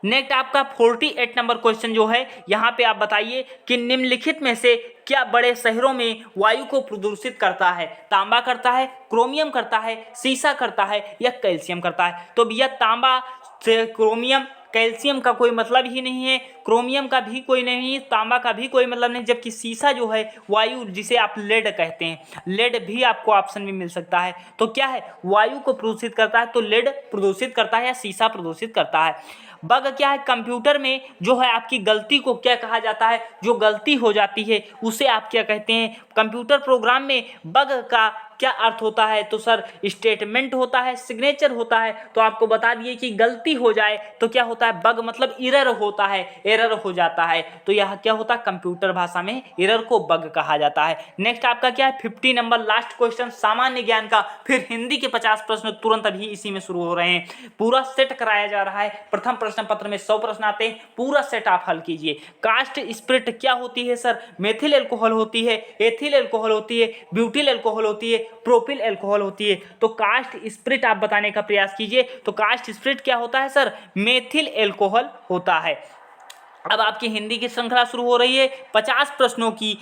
नेक्स्ट आपका 48 नंबर क्वेश्चन जो है, यहाँ पे आप बताइए कि निम्नलिखित में से क्या बड़े शहरों में वायु को प्रदूषित करता है? तांबा करता है, क्रोमियम करता है, सीसा करता है या कैल्शियम करता है? तो भैया तांबा से क्रोमियम, कैल्शियम का कोई मतलब ही नहीं है, क्रोमियम का भी कोई नहीं, तांबा का भी कोई मतलब नहीं, जबकि सीसा जो है वायु, जिसे आप लेड कहते हैं, लेड भी आपको ऑप्शन में मिल सकता है। तो क्या है, वायु को प्रदूषित करता है, तो लेड प्रदूषित करता है या सीसा प्रदूषित करता है। बग क्या है, कंप्यूटर में जो है आपकी गलती को क्या कहा जाता है, जो गलती हो जाती है उसे आप क्या कहते हैं? कंप्यूटर प्रोग्राम में बग का क्या अर्थ होता है? तो सर स्टेटमेंट होता है, सिग्नेचर होता है। तो आपको बता दिए कि गलती हो जाए तो क्या होता है, बग मतलब एरर होता है, एरर हो जाता है। तो यह क्या होता है, कंप्यूटर भाषा में एरर को बग कहा जाता है। नेक्स्ट आपका क्या है, 50 नंबर लास्ट क्वेश्चन सामान्य ज्ञान का, फिर हिंदी के 50 प्रश्न तुरंत अभी इसी में शुरू हो रहे हैं। पूरा सेट कराया जा रहा है, प्रथम प्रश्न पत्र में 100 प्रश्न आते हैं, पूरा सेट आप हल कीजिए। कास्ट स्प्रिट क्या होती है सर? मेथिल एल्कोहल होती है, एथिल एल्कोहल होती है, ब्यूटिल एल्कोहल होती है, प्रोपिल एल्कोहल होती है। तो कास्ट स्प्रिट आप बताने का प्रयास कीजिए। तो कास्ट स्प्रिट क्या होता है सर? मेथिल एल्कोहल होता है। अब आपकी हिंदी की श्रृंखला शुरू हो रही है 50 प्रश्नों की।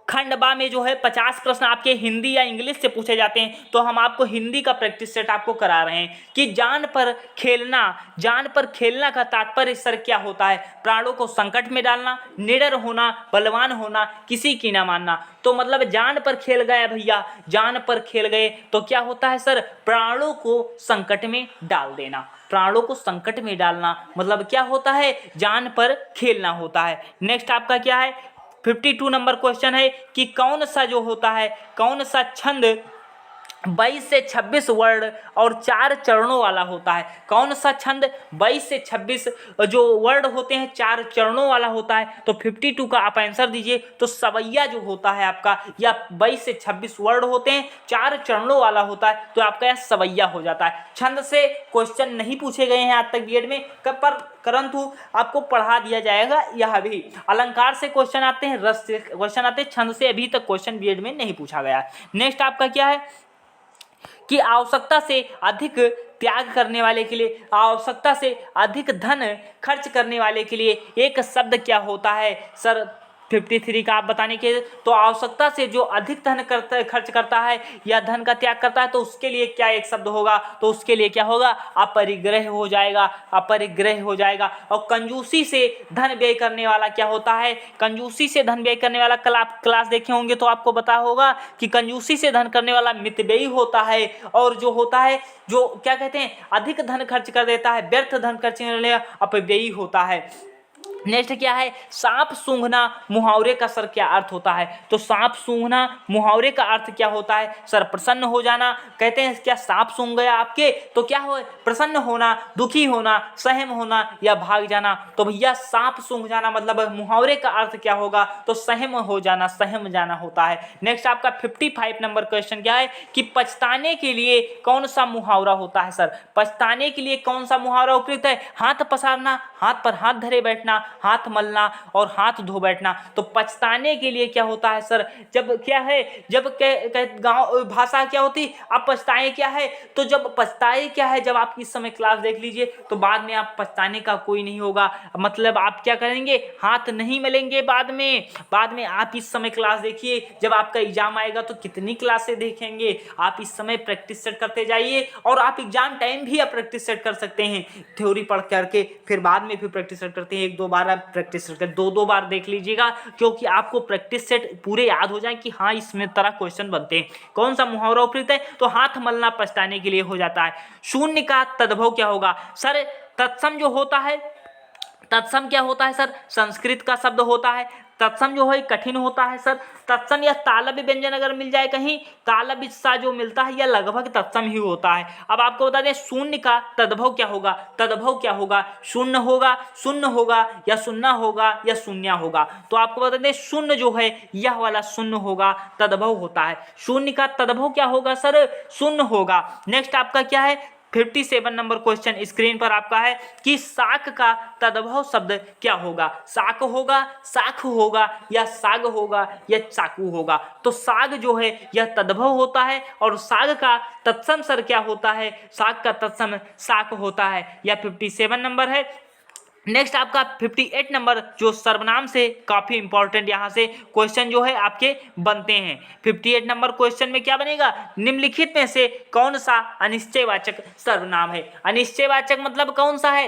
खंड बा में जो है 50 प्रश्न आपके हिंदी या इंग्लिश से पूछे जाते हैं। तो हम आपको हिंदी का प्रैक्टिस सेट आपको करा रहे हैं कि जान पर खेलना, जान पर खेलना का तात्पर्य सर क्या होता है? प्राणों को संकट में डालना, निडर होना, बलवान होना, किसी की ना मानना। तो मतलब जान पर खेल गया भैया, जान पर खेल गए तो क्या होता है सर? प्राणों को संकट में डाल देना, प्राणों को संकट में डालना मतलब क्या होता है? जान पर खेलना होता है। नेक्स्ट आपका क्या है, 52 नंबर क्वेश्चन है कि कौन सा जो होता है, कौन सा छंद 22 से 26 वर्ड और 4 चरणों वाला होता है? कौन सा छंद 22 से 26 जो वर्ड होते हैं 4 चरणों वाला होता है? तो 52 का आप आंसर दीजिए। तो सवैया जो होता है आपका, या 22 से 26 वर्ड होते हैं 4 चरणों वाला होता है, तो आपका यह सवैया हो जाता है। छंद से क्वेश्चन नहीं पूछे गए हैं आज तक बीएड में, परंतु आपको पढ़ा दिया जाएगा। यह भी अलंकार से क्वेश्चन आते हैं, रस से क्वेश्चन आते हैं, छंद से अभी तक क्वेश्चन बीएड में नहीं पूछा गया। नेक्स्ट आपका क्या है कि आवश्यकता से अधिक त्याग करने वाले के लिए, आवश्यकता से अधिक धन खर्च करने वाले के लिए एक शब्द क्या होता है सर? 53 का आप बताने के। तो आवश्यकता से जो अधिक धन खर्च करता है या धन का त्याग करता है, तो उसके लिए क्या एक शब्द होगा? तो उसके लिए क्या होगा? अपरिग्रह हो जाएगा, अपरिग्रह हो जाएगा। और कंजूसी से धन व्यय करने वाला क्या होता है? कंजूसी से धन व्यय करने वाला, कल आप क्लास देखे होंगे तो आपको पता होगा कि कंजूसी से धन करने वाला मितव्ययी होता है। और जो होता है, जो क्या कहते हैं, अधिक धन खर्च कर देता है, व्यर्थ धन खर्च करने वाला अपव्ययी होता है। नेक्स्ट क्या है, सांप सूंघना मुहावरे का सर क्या अर्थ होता है? तो सांप सूंघना मुहावरे का अर्थ क्या होता है सर? प्रसन्न हो जाना। कहते हैं क्या सांप सूंघ गया आपके, तो क्या हो? प्रसन्न होना, दुखी होना, सहम होना या भाग जाना। तो भैया सांप सूंघ जाना मतलब मुहावरे का अर्थ क्या होगा? तो सहम हो जाना, सहम जाना होता है। नेक्स्ट आपका 55 नंबर क्वेश्चन क्या है कि पछताने के लिए कौन सा मुहावरा होता है सर? पछताने के लिए कौन सा मुहावरा उपयुक्त है? हाथ पसारना, हाथ पर हाथ धरे बैठना, हाथ मलना और हाथ धो बैठना। तो पछताने के लिए क्या होता है सर? जब क्या है, जब गांव भाषा क्या होती, अब पछताए क्या है? तो जब पछताए क्या है, जब आप इस समय क्लास देख लीजिए तो बाद में आप पछताने का कोई नहीं होगा, मतलब आप क्या करेंगे? हाथ नहीं मलेंगे बाद में आप इस समय क्लास देखिए। जब आपका एग्जाम आएगा तो कितनी क्लासें देखेंगे? आप इस समय प्रैक्टिस सेट करते जाइए, और आप एग्जाम टाइम भी आप प्रैक्टिस सेट कर सकते हैं, थ्योरी पढ़ करके फिर बाद में फिर प्रैक्टिस सेट करते हैं। 1-2 बार आप प्रैक्टिस सेट कर, 2-2 बार देख लीजिएगा, क्योंकि आपको प्रैक्टिस सेट पूरे याद हो जाए कि हाँ इसमें तरह क्वेश्चन बनते हैं। कौन सा मुहावरा उपयुक्त है? तो हाथ मलना पछताने के लिए हो जाता है। शून्य का तद्भव क्या होगा सर? तत्सम जो होता है, तत्सम क्या होता है सर? संस्कृत का शब्द होता है। तत्सम जो है कठिन होता है सर। तत्सम या तालव्य व्यंजन अगर मिल जाए कहीं, तालव्य सा जो मिलता है या लगभग तत्सम ही होता है। अब आपको बता दें शून्य का तद्भव क्या होगा? तद्भव क्या होगा? शून्य होगा, शून्य होगा या शून्य होगा या शून्य होगा। तो आपको बता दें शून्य जो है यह वाला शून्य होगा, तद्भव होता है। शून्य का तद्भव क्या होगा सर? शून्य होगा। नेक्स्ट आपका क्या है, 57 नंबर क्वेश्चन स्क्रीन पर आपका है कि शाक का तद्भव शब्द क्या होगा? शाक होगा, शाख होगा या साग होगा या चाकू होगा। तो साग जो है यह तद्भव होता है, और साग का तत्सम सर क्या होता है? साग का तत्सम शाक होता है। यह 57 नंबर है। नेक्स्ट आपका 58 नंबर जो सर्वनाम से काफ़ी इंपॉर्टेंट यहाँ से क्वेश्चन जो है आपके बनते हैं। 58 नंबर क्वेश्चन में क्या बनेगा, निम्नलिखित में से कौन सा अनिश्चयवाचक सर्वनाम है। अनिश्चयवाचक मतलब कौन सा है,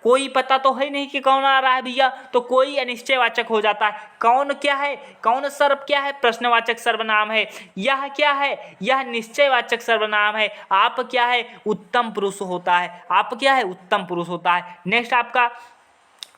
कोई पता तो है नहीं कि कौन आ रहा है भैया, तो कोई अनिश्चयवाचक हो जाता है। कौन क्या है, कौन सर्व क्या है, प्रश्नवाचक सर्वनाम है। यह क्या है, यह निश्चयवाचक सर्वनाम है। आप क्या है, उत्तम पुरुष होता है। आप क्या है, उत्तम पुरुष होता है। नेक्स्ट आपका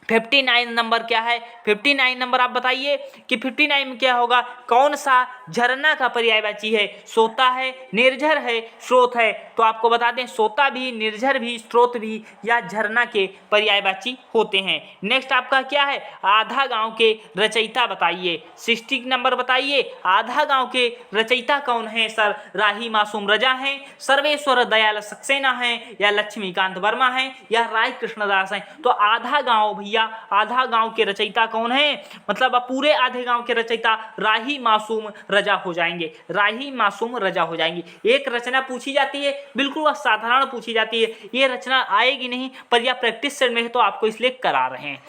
59 नंबर क्या है, 59 नंबर आप बताइए कि 59 में क्या होगा, कौन सा झरना का पर्यायवाची है। सोता है, निर्झर है, स्रोत है। तो आपको बता दें सोता भी, निर्झर भी, स्रोत भी या झरना के पर्यायवाची होते हैं। नेक्स्ट आपका क्या है, आधा गांव के रचयिता बताइए। 60 नंबर बताइए, आधा गांव के रचयिता कौन है सर। राही मासूम रजा हैं, सर्वेश्वर दयाल सक्सेना हैं, या लक्ष्मीकांत वर्मा हैं, या राय कृष्णदास हैं। तो आधा गांव भैया, आधा गांव के रचयिता कौन है, मतलब पूरे आधे गांव के रचयिता राही मासूम रजा हो जाएंगे। राही मासूम रजा हो जाएंगी। एक रचना पूछी जाती है, बिल्कुल साधारण पूछी जाती है, ये रचना आएगी नहीं पर यह प्रैक्टिस सेट में है तो आपको इसलिए करा रहे हैं।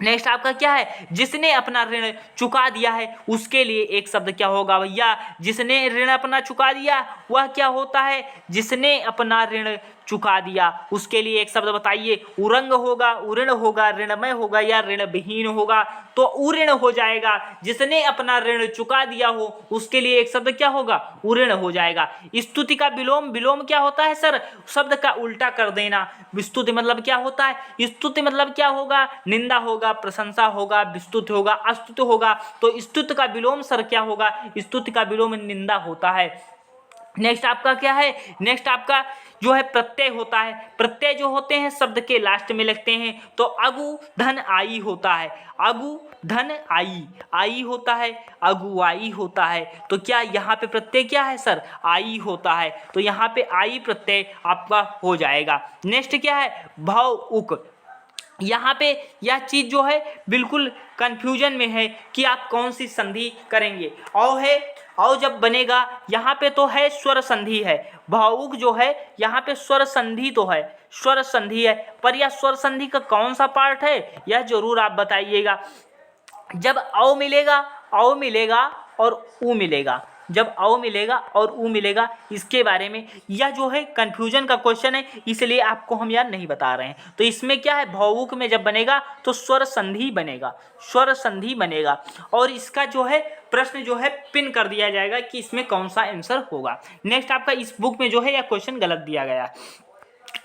नेक्स्ट आपका क्या है, जिसने अपना ऋण चुका दिया है उसके लिए एक शब्द क्या होगा भैया। जिसने ऋण अपना चुका दिया वह क्या होता है, जिसने अपना ऋण चुका दिया उसके लिए एक शब्द बताइए। उरंग होगा, उऋण होगा, ऋणमय होगा या ऋण विहीन होगा। तो उऋण हो जाएगा। जिसने अपना ऋण चुका दिया हो उसके लिए एक शब्द क्या होगा, उऋण हो जाएगा। स्तुति का विलोम, विलोम क्या होता है सर, शब्द का उल्टा कर देना। स्तुति मतलब क्या होता है, स्तुति मतलब क्या होगा, निंदा होगा, प्रशंसा होगा, विस्तुत होगा, अस्तुत होगा। तो स्तुत का विलोम सर क्या होगा, स्तुति का विलोम निंदा होता है। नेक्स्ट आपका क्या है, नेक्स्ट आपका जो है प्रत्यय होता है। प्रत्यय जो होते हैं शब्द के लास्ट में लगते हैं। तो अगु धन आई होता है, अगु धन आई, आई होता है, अगुआई होता है। तो क्या यहाँ पे प्रत्यय क्या है सर, आई होता है। तो यहाँ पे आई प्रत्यय आपका हो जाएगा। नेक्स्ट क्या है, भव उक। यहाँ पे यह चीज़ जो है बिल्कुल कंफ्यूजन में है कि आप कौन सी संधि करेंगे। औ है, औ जब बनेगा यहाँ पे तो है स्वर संधि है। भावुक जो है यहाँ पे स्वर संधि तो है, स्वर संधि है, पर यह स्वर संधि का कौन सा पार्ट है यह जरूर आप बताइएगा। जब औ मिलेगा, औ मिलेगा और ऊ मिलेगा, जब औ मिलेगा और ऊ मिलेगा, इसके बारे में यह जो है कंफ्यूजन का क्वेश्चन है, इसलिए आपको हम यार नहीं बता रहे हैं। तो इसमें क्या है, भावुक में जब बनेगा तो स्वर संधि बनेगा, स्वर संधि बनेगा। और इसका जो है प्रश्न जो है पिन कर दिया जाएगा कि इसमें कौन सा आंसर होगा। नेक्स्ट आपका इस बुक में जो है यह क्वेश्चन गलत दिया गया है।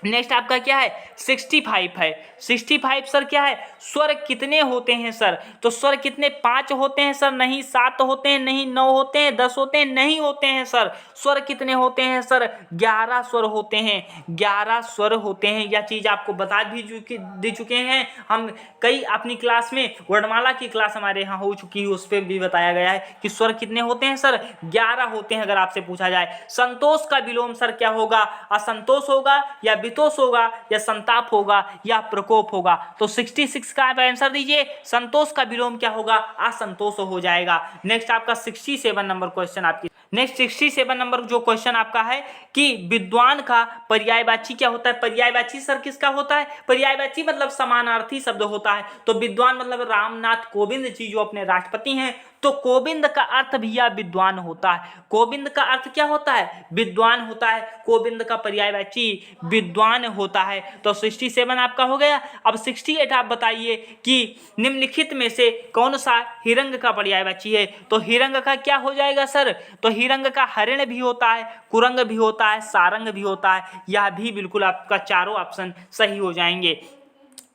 नेक्स्ट आपका क्या है, 65 है। 65 सर क्या है, स्वर कितने होते हैं सर। तो स्वर कितने, 5 होते हैं सर, नहीं 7 होते हैं, नहीं 9 होते हैं, 10 होते हैं, नहीं होते हैं सर। स्वर कितने होते हैं सर, 11 स्वर होते हैं, 11 स्वर होते हैं। यह चीज़ आपको बता भी दे चुके हैं हम कई अपनी क्लास में, वर्णमाला की क्लास हमारे यहाँ हो चुकी है, उस पर भी बताया गया है कि स्वर कितने होते हैं सर, 11 होते हैं। अगर आपसे पूछा जाए संतोष का विलोम सर क्या होगा, असंतोष होगा या वितोष होगा या संताप होगा या प्रकोप होगा। तो 66 का आप आंसर दीजिए, संतोष का विलोम क्या होगा, असंतोष हो जाएगा। नेक्स्ट आपका 67 नंबर क्वेश्चन आपकी, नेक्स्ट 67 नंबर जो क्वेश्चन आपका है कि विद्वान का पर्यायवाची क्या होता है। पर्यायवाची सर किसका होता है, पर्यायवाची मतलब समानार्थी शब्द होता है। तो विद्वान मतलब रामनाथ कोविंद जी जो अपने राष्ट्रपति हैं, तो कोविंद का अर्थ भैया विद्वान होता है। कोविंद का अर्थ क्या होता है, विद्वान होता है। कोविंद का पर्यायवाची विद्वान होता है। तो 67 आपका हो गया। अब 68 आप बताइए कि निम्नलिखित में से कौन सा हिरंग का पर्यायवाची है। तो हिरंग का क्या हो जाएगा सर, तो हिरंग का हरिण भी होता है, कुरंग भी होता है, सारंग भी होता है। यह भी बिल्कुल आपका चारों ऑप्शन सही हो जाएंगे।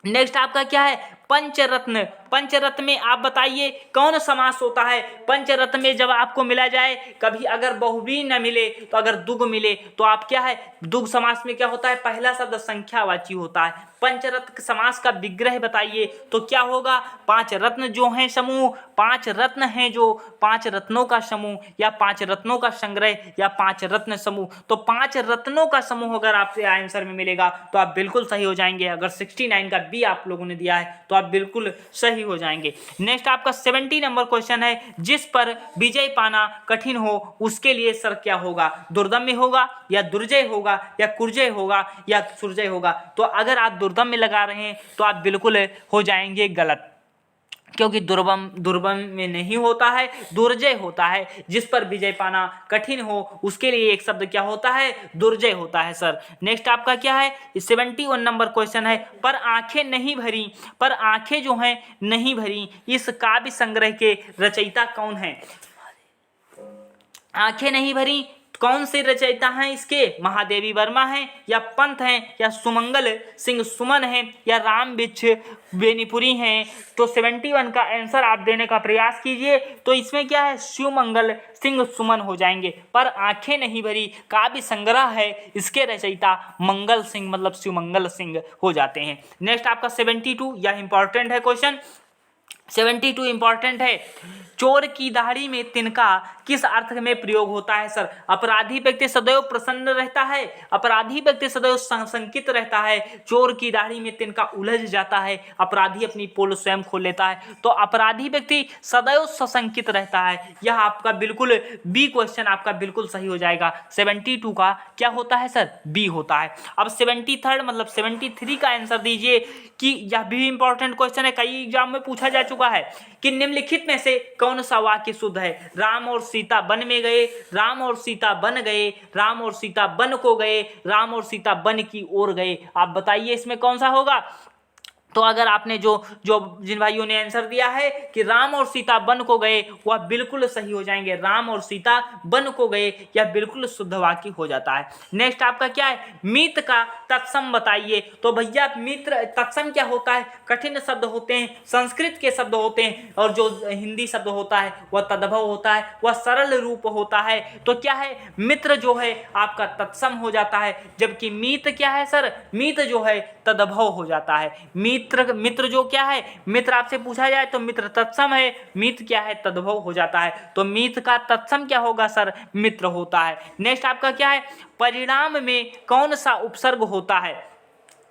नेक्स्ट आपका क्या है, पंचरत्न। पंचरत्न में आप बताइए कौन समास होता है। पंचरत्न में जब आपको मिला जाए, कभी अगर बहुव्रीहि न मिले तो अगर दुग मिले तो आप क्या है, दुग समास में क्या होता है, पहला शब्द संख्यावाची होता है। पंचरत्न समास का विग्रह बताइए तो क्या होगा, 5 रत्न जो हैं समूह, 5 रत्न हैं जो 5 रत्नों का समूह या 5 रत्नों का संग्रह या 5 रत्न समूह। तो 5 रत्नों का समूह अगर आपसे आंसर में मिलेगा तो आप बिल्कुल सही हो जाएंगे। अगर 69 का बी आप लोगों ने दिया है तो आप बिल्कुल सही हो जाएंगे। नेक्स्ट आपका 70 नंबर क्वेश्चन है, जिस पर विजय पाना कठिन हो उसके लिए सर क्या होगा? दुर्दम्य होगा या दुर्जय होगा या कुर्जय होगा या सुरजय होगा? तो अगर आप दुर्दम्य लगा रहे हैं तो आप बिल्कुल हो जाएंगे गलत, क्योंकि दुर्गम में नहीं होता है, दुर्जय होता है। जिस पर विजय पाना कठिन हो उसके लिए एक शब्द क्या होता है? दुर्जय होता है सर। नेक्स्ट आपका क्या है? 71 नंबर क्वेश्चन है, पर आंखें नहीं भरी, पर आंखें जो हैं नहीं भरी, इस काव्य संग्रह के रचयिता कौन है? आंखें नहीं भरी कौन से रचयिता हैं इसके? महादेवी वर्मा हैं या पंत हैं या सुमंगल सिंह सुमन हैं या राम बिच्छ बेनीपुरी हैं? तो 71 का आंसर आप देने का प्रयास कीजिए। तो इसमें क्या है? शिवमंगल सिंह सुमन हो जाएंगे। पर आंखें नहीं भरी काव्य संग्रह है, इसके रचयिता मंगल सिंह मतलब शिवमंगल सिंह हो जाते हैं। नेक्स्ट आपका 72, यह इंपॉर्टेंट है क्वेश्चन। 72 इंपॉर्टेंट है। चोर की दाढ़ी में तिनका किस अर्थ में प्रयोग होता है सर? अपराधी व्यक्ति सदैव प्रसन्न रहता है, अपराधी व्यक्ति सदैव संकित रहता है, चोर की दाढ़ी में तिनका उलझ जाता है, अपराधी अपनी पोल स्वयं खोल लेता है, तो अपराधी व्यक्ति सदैव सशंकित रहता है। यह आपका बिल्कुल बी क्वेश्चन आपका बिल्कुल सही हो जाएगा। 72 का क्या होता है सर? बी होता है। अब 73 मतलब 73 का आंसर दीजिए कि यह भी इंपॉर्टेंट क्वेश्चन है, कई एग्जाम में पूछा जा चुका है कि निम्नलिखित में से कौन सा वाक्य शुद्ध है? राम और सीता वन में गए, राम और सीता बन गए, राम और सीता वन को गए, राम और सीता वन की ओर गए। आप बताइए इसमें कौन सा होगा? तो अगर आपने जो जिन भाइयों ने आंसर दिया है कि राम और सीता वन को गए, वह बिल्कुल सही हो जाएंगे। राम और सीता वन को गए, यह बिल्कुल शुद्ध वाक्य हो जाता है। नेक्स्ट आपका क्या है? मित्र का तत्सम बताइए। तो भैया मित्र तत्सम क्या होता है? कठिन शब्द होते हैं, संस्कृत के शब्द होते हैं, और जो हिंदी शब्द होता है वह तद्भव होता है, वह सरल रूप होता है। तो क्या है? मित्र जो है आपका तत्सम हो जाता है, जबकि मित्र क्या है सर? मित्र जो है तद्भव हो जाता है। मित्र जो क्या है? मित्र आपसे पूछा जाए तो मित्र तत्सम है, मित्र क्या है? तद्भव हो जाता है। तो मित्र का तत्सम क्या होगा सर? मित्र होता है। नेक्स्ट आपका क्या है? परिणाम में कौन सा उपसर्ग होता है?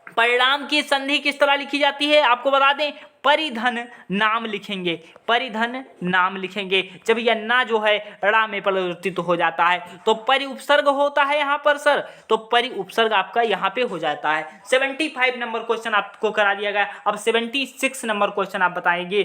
परिणाम की संधि किस तरह लिखी जाती है आपको बता दें, परिधन नाम लिखेंगे, परिधन नाम लिखेंगे। जब यह ना जो है ड़ा में परिवर्तित हो जाता है तो परि उपसर्ग होता है यहाँ पर सर, तो परि उपसर्ग आपका यहाँ पे हो जाता है। 75 नंबर क्वेश्चन आपको करा दिया गया। अब 76 नंबर क्वेश्चन आप बताएंगे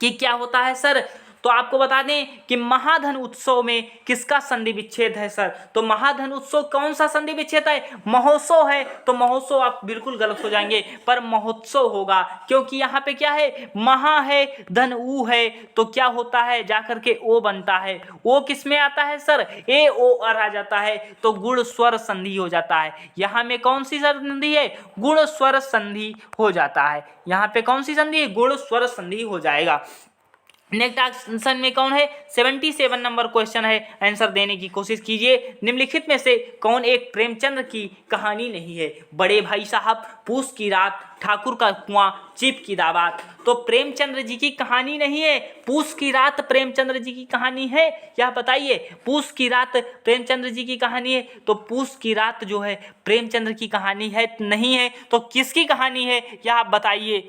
कि क्या होता है सर? तो आपको बता दें कि महाधन उत्सव में किसका संधि विच्छेद है सर? तो महाधन उत्सव कौन सा संधि विच्छेद है? महोत्सव है। तो महोत्सव आप बिल्कुल गलत हो जाएंगे, पर महोत्सव होगा, क्योंकि यहाँ पे क्या है? महा है, धन ऊ है, तो क्या होता है? जाकर के ओ बनता है। ओ किस में आता है सर? ए ओ अर आ जाता है, तो गुण स्वर संधि हो जाता है। यहाँ में कौन सी संधि है? गुण स्वर संधि हो जाता है। यहाँ पे कौन सी संधि है? गुण स्वर संधि हो जाएगा। नेक्स्ट आंसर में कौन है? 77 नंबर क्वेश्चन है, आंसर देने की कोशिश कीजिए। निम्नलिखित में से कौन एक प्रेमचंद्र की कहानी नहीं है? बड़े भाई साहब, पूस की रात, ठाकुर का कुआं, चिप की दावत। तो प्रेमचंद्र जी की कहानी नहीं है, पूस की रात प्रेमचंद्र जी की कहानी है, यह बताइए। पूस की रात प्रेमचंद्र जी की कहानी है, तो पूस की रात जो है प्रेमचंद्र की कहानी है नहीं है, तो किसकी कहानी है यह आप बताइए।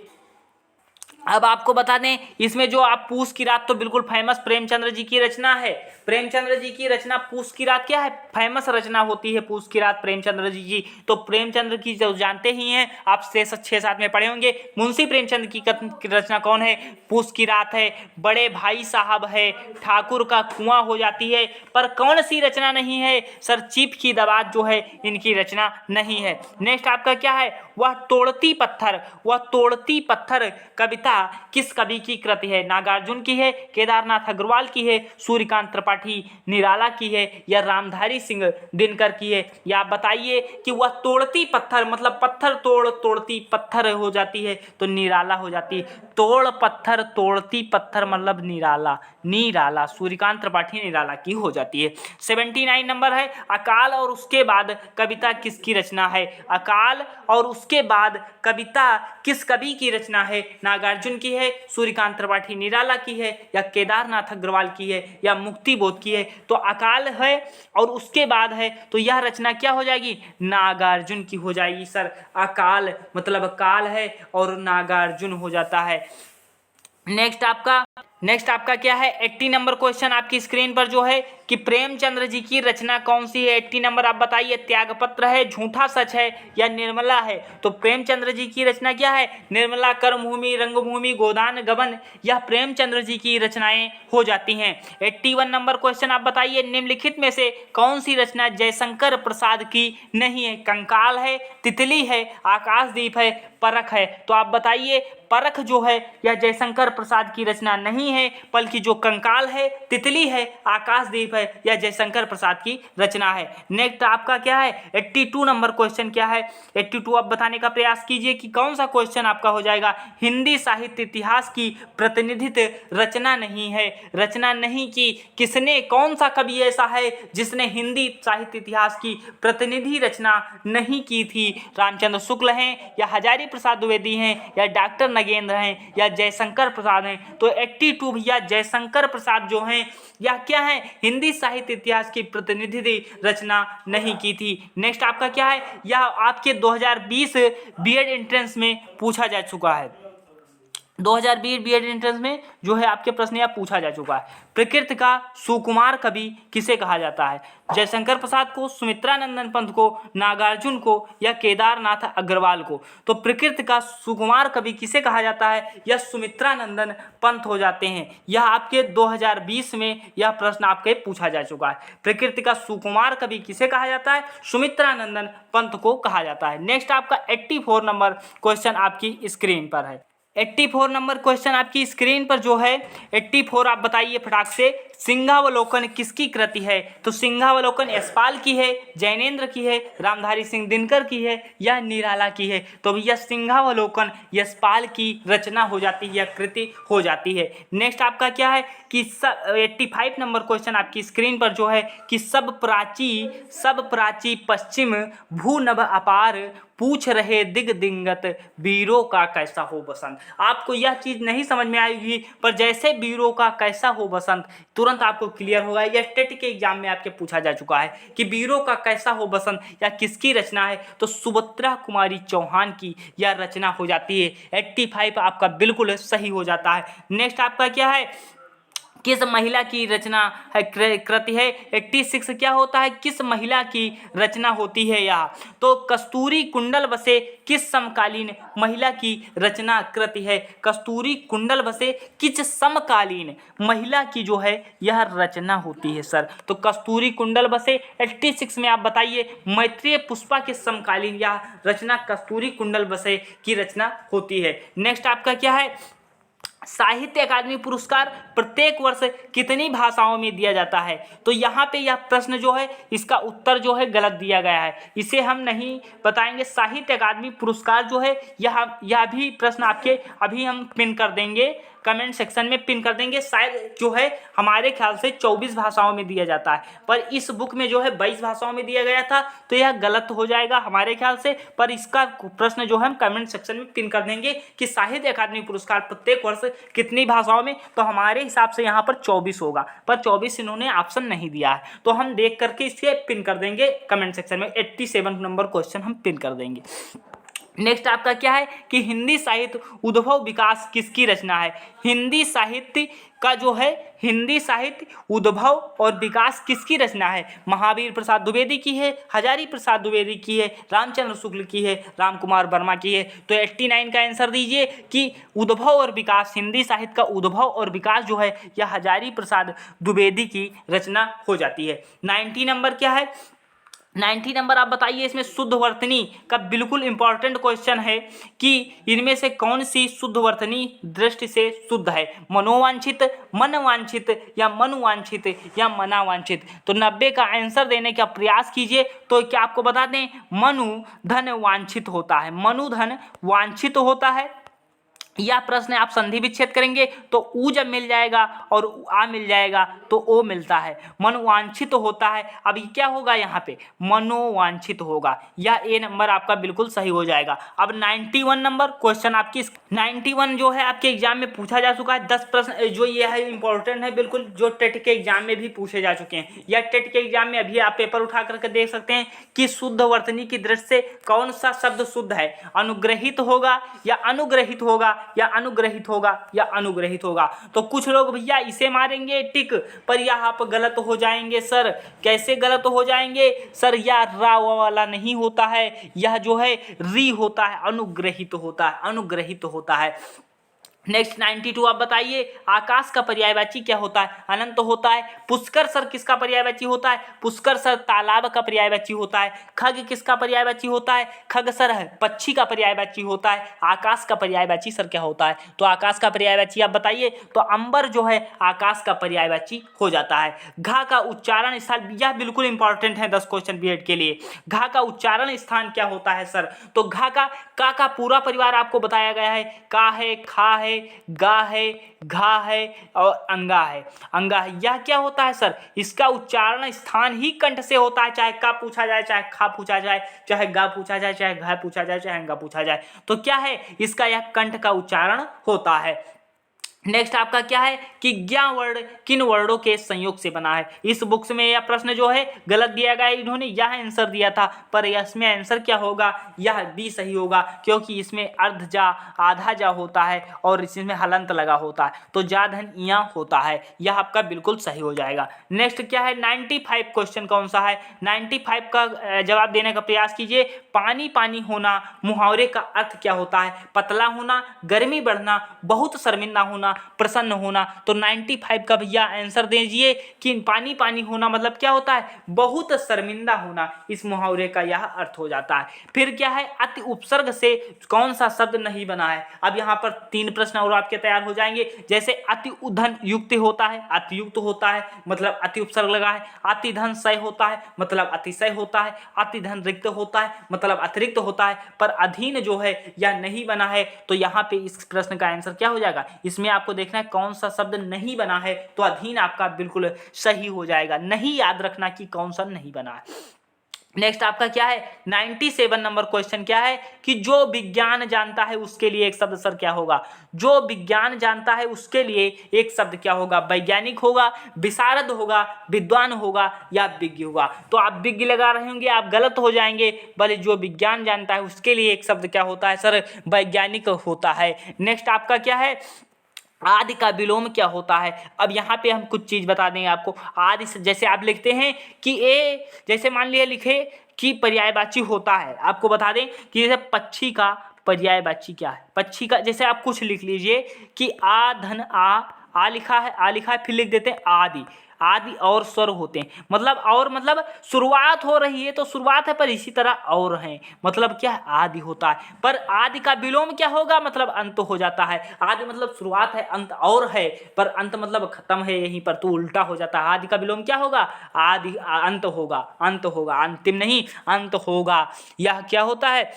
अब आपको बता दें इसमें जो आप पूस की रात तो बिल्कुल फेमस प्रेमचंद्र जी की रचना है। प्रेमचंद्र जी की रचना पूस की रात क्या है? फेमस रचना होती है पूस की रात प्रेमचंद्र जी की। तो प्रेमचंद्र की जो जानते ही हैं आप 6-7 में पढ़े होंगे। मुंशी प्रेमचंद की रचना कौन है? पूस की रात है, बड़े भाई साहब है, ठाकुर का कुआं हो जाती है। पर कौन सी रचना नहीं है सर? चिप की दावत जो है इनकी रचना नहीं है। नेक्स्ट आपका क्या है? वह तोड़ती पत्थर, वह तोड़ती पत्थर कविता किस कवि की कृति है? नागार्जुन की है, केदारनाथ अग्रवाल की है, सूर्यकांत त्रिपाठी निराला की है, या रामधारी सिंह दिनकर की है? या आप बताइए कि वह तोड़ती पत्थर मतलब पत्थर तोड़ती पत्थर हो जाती है, तो निराला हो जाती है। तोड़ पत्थर तोड़ती पत्थर मतलब निराला सूर्यकांत त्रिपाठी निराला की हो जाती है। 79 नंबर है, अकाल और उसके बाद कविता किसकी रचना है? अकाल और उसके बाद कविता किस कवि की रचना है? नागार्जुन की है, सूर्यकांत त्रिपाठी निराला की है, या केदारनाथ अग्रवाल की है, या मुक्ति बोध की है? तो अकाल है और उसके बाद है, तो यह रचना क्या हो जाएगी? नागार्जुन की हो जाएगी सर। अकाल मतलब काल है और नागार्जुन हो जाता है। नेक्स्ट आपका क्या है 80 नंबर क्वेश्चन आपकी स्क्रीन पर जो है कि प्रेमचंद्र जी की रचना कौन सी है। 80 नंबर आप बताइए, त्यागपत्र है, झूठा सच है या निर्मला है। तो प्रेमचंद्र जी की रचना क्या है, निर्मला, कर्मभूमि, रंगभूमि, गोदान गबन, यह प्रेमचंद्र जी की रचनाएं हो जाती हैं। 81 नंबर क्वेश्चन आप बताइए, निम्नलिखित में से कौन सी रचना जयशंकर प्रसाद की नहीं है। कंकाल है, तितली है, आकाशदीप है, परख है। तो आप बताइए, परख जो है यह जयशंकर प्रसाद की रचना नहीं है, बल्कि जो कंकाल है, तितली है, आकाशदीप है, यह जयशंकर प्रसाद की रचना है। नेक्स्ट आपका क्या है 82 नंबर क्वेश्चन क्या है। 82 आप बताने का प्रयास कीजिए कि कौन सा क्वेश्चन आपका हो जाएगा। हिंदी साहित्य इतिहास की प्रतिनिधित्व रचना नहीं है। रचना नहीं की किसने, कौन सा कवि ऐसा है जिसने हिंदी साहित्य इतिहास की प्रतिनिधि रचना नहीं की थी। रामचंद्र शुक्ल हैं या हजारी प्रसाद द्विवेदी हैं या डॉक्टर नगेंद्र हैं या जयशंकर प्रसाद हैं। तो 82 भैया जयशंकर प्रसाद जो हैं या क्या है, हिंदी साहित्य इतिहास की प्रतिनिधि रचना नहीं की थी। नेक्स्ट आपका क्या है, यह आपके 2020 बीएड एंट्रेंस में पूछा जा चुका है। 2020 बीएड एंट्रेंस में जो है आपके प्रश्न यह पूछा जा चुका है। प्रकृति का सुकुमार कवि किसे कहा जाता है। जयशंकर प्रसाद को, सुमित्रानंदन पंत को, नागार्जुन को या केदारनाथ अग्रवाल को। तो प्रकृति का सुकुमार कवि किसे कहा जाता है, यह सुमित्रानंदन पंत हो जाते हैं। यह आपके 2020 में यह प्रश्न आपके पूछा जा चुका है। प्रकृति का सुकुमार कवि किसे कहा जाता है, सुमित्रानंदन पंत को कहा जाता है। नेक्स्ट आपका 84 नंबर क्वेश्चन आपकी स्क्रीन पर है। 84 नंबर क्वेश्चन आपकी स्क्रीन पर जो है 84 आप बताइए फटाक से, सिंहावलोकन किसकी कृति है। तो सिंहावलोकन यशपाल की है, जैनेन्द्र की है, रामधारी सिंह दिनकर की है या निराला की है। तो भैया सिंहावलोकन यशपाल की रचना हो जाती है या कृति हो जाती है। नेक्स्ट आपका क्या है कि 85 नंबर क्वेश्चन आपकी स्क्रीन पर जो है कि सब प्राची पश्चिम भूनभ अपार पूछ रहे दिग दिंगत वीरों का कैसा हो बसंत। आपको यह चीज़ नहीं समझ में आएगी, पर जैसे वीरों का कैसा हो बसंत तुरंत आपको क्लियर होगा। यह टेट के एग्जाम में आपके पूछा जा चुका है कि वीरों का कैसा हो बसंत या किसकी रचना है। तो सुभद्रा कुमारी चौहान की यह रचना हो जाती है। 85 आपका बिल्कुल सही हो जाता है। नेक्स्ट आपका क्या है, किस महिला की रचना है कृति है। 86 क्या होता है, किस महिला की रचना होती है यह। तो कस्तूरी कुंडल बसे किस समकालीन महिला की रचना कृति है। कस्तूरी कुंडल बसे किस समकालीन महिला की जो है यह रचना होती है सर। तो कस्तूरी कुंडल बसे 86 में आप बताइए, मैत्रेय पुष्पा के समकालीन यह रचना कस्तूरी कुंडल बसे की रचना होती है। नेक्स्ट आपका क्या है, साहित्य अकादमी पुरस्कार प्रत्येक वर्ष कितनी भाषाओं में दिया जाता है। तो यहाँ पे यह प्रश्न जो है इसका उत्तर जो है गलत दिया गया है, इसे हम नहीं बताएंगे। साहित्य अकादमी पुरस्कार जो है यह भी प्रश्न आपके अभी हम पिन कर देंगे, कमेंट सेक्शन में पिन कर देंगे। शायद जो है हमारे ख्याल से 24 भाषाओं में दिया जाता है, पर इस बुक में जो है 22 भाषाओं में दिया गया था, तो यह गलत हो जाएगा हमारे ख्याल से। पर इसका प्रश्न जो है हम कमेंट सेक्शन में पिन कर देंगे कि साहित्य अकादमी पुरस्कार प्रत्येक वर्ष कितनी भाषाओं में। तो हमारे हिसाब से यहाँ पर 24 होगा, पर 24 इन्होंने ऑप्शन नहीं दिया है, तो हम देख करके इसे पिन कर देंगे कमेंट सेक्शन में। 87 नंबर क्वेश्चन हम पिन कर देंगे। नेक्स्ट आपका क्या है कि हिंदी साहित्य उद्भव विकास किसकी रचना है। हिंदी साहित्य का जो है हिंदी साहित्य उद्भव और विकास किसकी रचना है। महावीर प्रसाद द्विवेदी की है, हजारी प्रसाद द्विवेदी की है, रामचंद्र शुक्ल की है, राम कुमार वर्मा की है। तो 89 का आंसर दीजिए कि उद्भव और विकास, हिंदी साहित्य का उद्भव और विकास जो है यह हजारी प्रसाद द्विवेदी की रचना हो जाती है। 90 नंबर क्या है, 90 नंबर आप बताइए, इसमें शुद्ध वर्तनी का बिल्कुल इंपॉर्टेंट क्वेश्चन है कि इनमें से कौन सी शुद्ध वर्तनी दृष्टि से शुद्ध है। मनोवांछित, मनवांछित या मनुवांछित या मनावांछित। तो 90 का आंसर देने का प्रयास कीजिए। तो क्या आपको बता दें, मनु धन वांछित होता है, मनु धन वांछित होता है। यह प्रश्न आप संधि विच्छेद करेंगे तो ऊ जब मिल जाएगा और आ मिल जाएगा तो ओ मिलता है, मनोवांछित होता है। अब क्या होगा यहाँ पे, मनोवांछित होगा। यह ए नंबर आपका बिल्कुल सही हो जाएगा। अब 91 नंबर क्वेश्चन आपकी 91 जो है आपके एग्जाम में पूछा जा चुका है। 10 प्रश्न जो ये है इंपॉर्टेंट है बिल्कुल, जो टेट के एग्जाम में भी पूछे जा चुके हैं। या टेट के एग्जाम में अभी आप पेपर उठा करके देख सकते हैं कि शुद्ध वर्तनी की दृष्टि से कौन सा शब्द शुद्ध है, अनुग्रहित होगा या अनुग्रहित होगा या अनुग्रहित होगा या अनुग्रहित होगा। तो कुछ लोग भैया इसे मारेंगे टिक, पर यह आप गलत हो जाएंगे सर। कैसे गलत हो जाएंगे सर? यह रा वाला नहीं होता है, यह जो है री होता है, अनुग्रहित होता है, अनुग्रहित होता है। नेक्स्ट 92 आप बताइए, आकाश का पर्यायवाची क्या होता है? अनंत होता है। पुष्कर सर किसका पर्यायवाची होता है? पुष्कर सर तालाब का पर्यायवाची होता है। खग किसका पर्यायवाची होता है? खग सर पक्षी का पर्यायवाची होता है। आकाश का पर्यायवाची सर क्या होता है? तो आकाश का पर्यायवाची आप बताइए। तो अंबर जो है आकाश का पर्यायवाची हो जाता है। घा का उच्चारण स्थान, यह बिल्कुल इंपॉर्टेंट है 10 क्वेश्चन बीएड के लिए। घा का उच्चारण स्थान क्या होता है सर? तो घा का पूरा परिवार आपको बताया गया है। का है, खा है, गा है, घा है और अंगा है। अंगा है, यह क्या होता है सर? इसका उच्चारण स्थान ही कंठ से होता है, चाहे का पूछा जाए, चाहे खा पूछा जाए, चाहे गा पूछा जाए, चाहे घा पूछा जाए, चाहे अंगा पूछा जाए। तो क्या है? इसका यह कंठ का उच्चारण होता है। नेक्स्ट आपका क्या है कि ज्ञा वर्ण किन वर्णों के संयोग से बना है? इस बुक्स में यह प्रश्न जो है गलत दिया गया है, इन्होंने यह आंसर दिया था, पर इसमें आंसर क्या होगा? यह बी सही होगा, क्योंकि इसमें अर्ध जा, आधा जा होता है और इसमें हलंत लगा होता है, तो जा धन इया होता है। यह आपका बिल्कुल सही हो जाएगा। नेक्स्ट क्या है 95 क्वेश्चन कौन सा है? 95 का जवाब देने का प्रयास कीजिए। पानी पानी होना मुहावरे का अर्थ क्या होता है? पतला होना, गर्मी बढ़ना, बहुत शर्मिंदा होना, प्रसन्न होना। तो 95 का भैया आंसर दीजिए कि पानी पानी होना मतलब क्या होता है? बहुत शर्मिंदा होना, इस मुहावरे का यह अर्थ हो जाता है। फिर क्या है? अति उपसर्ग से कौन सा शब्द नहीं बना है? अब यहाँ पर 3 प्रश्न और आपके तैयार हो जाएंगे। जैसे अति उधन युक्त होता है, अतियुक्त होता है मतलब अति उपसर्ग लगा है। अति धन सय होता है मतलब अतिशय होता है। अति धन रिक्त होता है मतलब अतिरिक्त होता है। पर अधीन जो है यह नहीं बना है, तो यहाँ पे इस प्रश्न का आंसर क्या हो जाएगा? इसमें आपको देखना है कौन सा शब्द नहीं बना है, तो अधीन आपका बिल्कुल सही हो जाएगा। नहीं याद रखना कि कौन सा नहीं बना है। नेक्स्ट आपका क्या है 97 नंबर क्वेश्चन क्या है कि जो विज्ञान जानता है उसके लिए एक शब्द सर क्या होगा? जो विज्ञान जानता है उसके लिए एक शब्द क्या होगा? वैज्ञानिक होगा, विशारद होगा, विद्वान होगा या विज्ञ होगा? तो आप विज्ञ लगा रहे होंगे, आप गलत हो जाएंगे। भले जो विज्ञान जानता है उसके लिए एक शब्द क्या होता है सर? वैज्ञानिक होता है। नेक्स्ट आपका क्या है आदि का विलोम क्या होता है? अब यहाँ पे हम कुछ चीज बता देंगे आपको। आदि से जैसे आप लिखते हैं कि ए, जैसे मान लिया लिखे कि पर्यायवाची होता है, आपको बता दें कि जैसे पक्षी का पर्यायवाची क्या है? पक्षी का जैसे आप कुछ लिख लीजिए कि आ धन आ लिखा है, आ लिखा है, फिर लिख देते हैं आदि। आदि और स्वर होते हैं, मतलब और मतलब शुरुआत हो रही है तो शुरुआत है, पर इसी तरह और है मतलब क्या है? आदि होता है। पर आदि का विलोम क्या होगा? मतलब अंत हो जाता है। आदि मतलब शुरुआत है, अंत और है, पर अंत मतलब खत्म है यहीं पर, तो उल्टा हो जाता है। आदि का विलोम क्या होगा? आदि अंत होगा, अंत होगा, अंतिम नहीं अंत होगा। यह क्या होता है?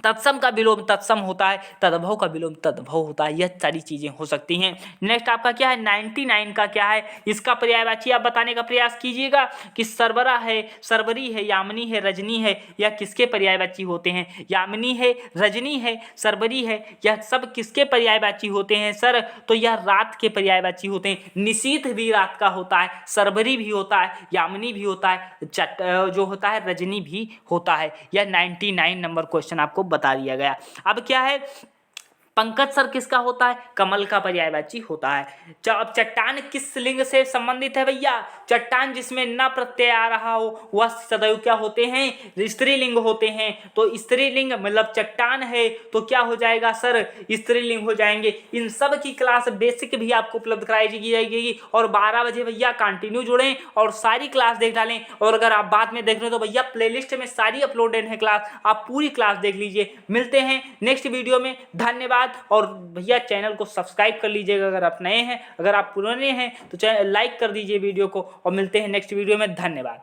तत्सम का विलोम तत्सम होता है, तद्भव का विलोम तद्भव होता है। यह सारी चीजें हो सकती हैं। नेक्स्ट आपका क्या है 99 का क्या है? इसका पर्यायवाची आप बताने का प्रयास कीजिएगा कि सरबरा है, सरबरी है, यामिनी है, रजनी है, यह किसके पर्यायवाची होते हैं? यामिनी है, रजनी है, सरबरी है, यह सब किसके पर्यायवाची होते हैं सर? तो यह रात के पर्यायवाची होते हैं। निशीथ भी रात का होता है, सरबरी भी होता है, यामिनी भी होता है, जो होता है रजनी भी होता है। यह 99 नंबर क्वेश्चन आपको बता दिया गया। अब क्या है पंकज सर किसका होता है? कमल का पर्यायवाची होता है। अब चट्टान किस लिंग से संबंधित है भैया? चट्टान जिसमें न प्रत्यय आ रहा हो वह सदैव क्या होते हैं? स्त्रीलिंग होते हैं। तो स्त्रीलिंग मतलब चट्टान है तो क्या हो जाएगा सर? स्त्रीलिंग हो जाएंगे। इन सब की क्लास बेसिक भी आपको उपलब्ध कराई जाएगी और 12 बजे भैया कंटिन्यू जुड़ें और सारी क्लास देख डालें। और अगर आप बाद में देख रहे हो तो भैया प्लेलिस्ट में सारी अपलोडेड है क्लास, आप पूरी क्लास देख लीजिए। मिलते हैं नेक्स्ट वीडियो में, धन्यवाद। और भैया चैनल को सब्सक्राइब कर लीजिएगा अगर आप नए हैं, अगर आप पुराने हैं तो चैनल लाइक कर दीजिए वीडियो को, और मिलते हैं नेक्स्ट वीडियो में। धन्यवाद।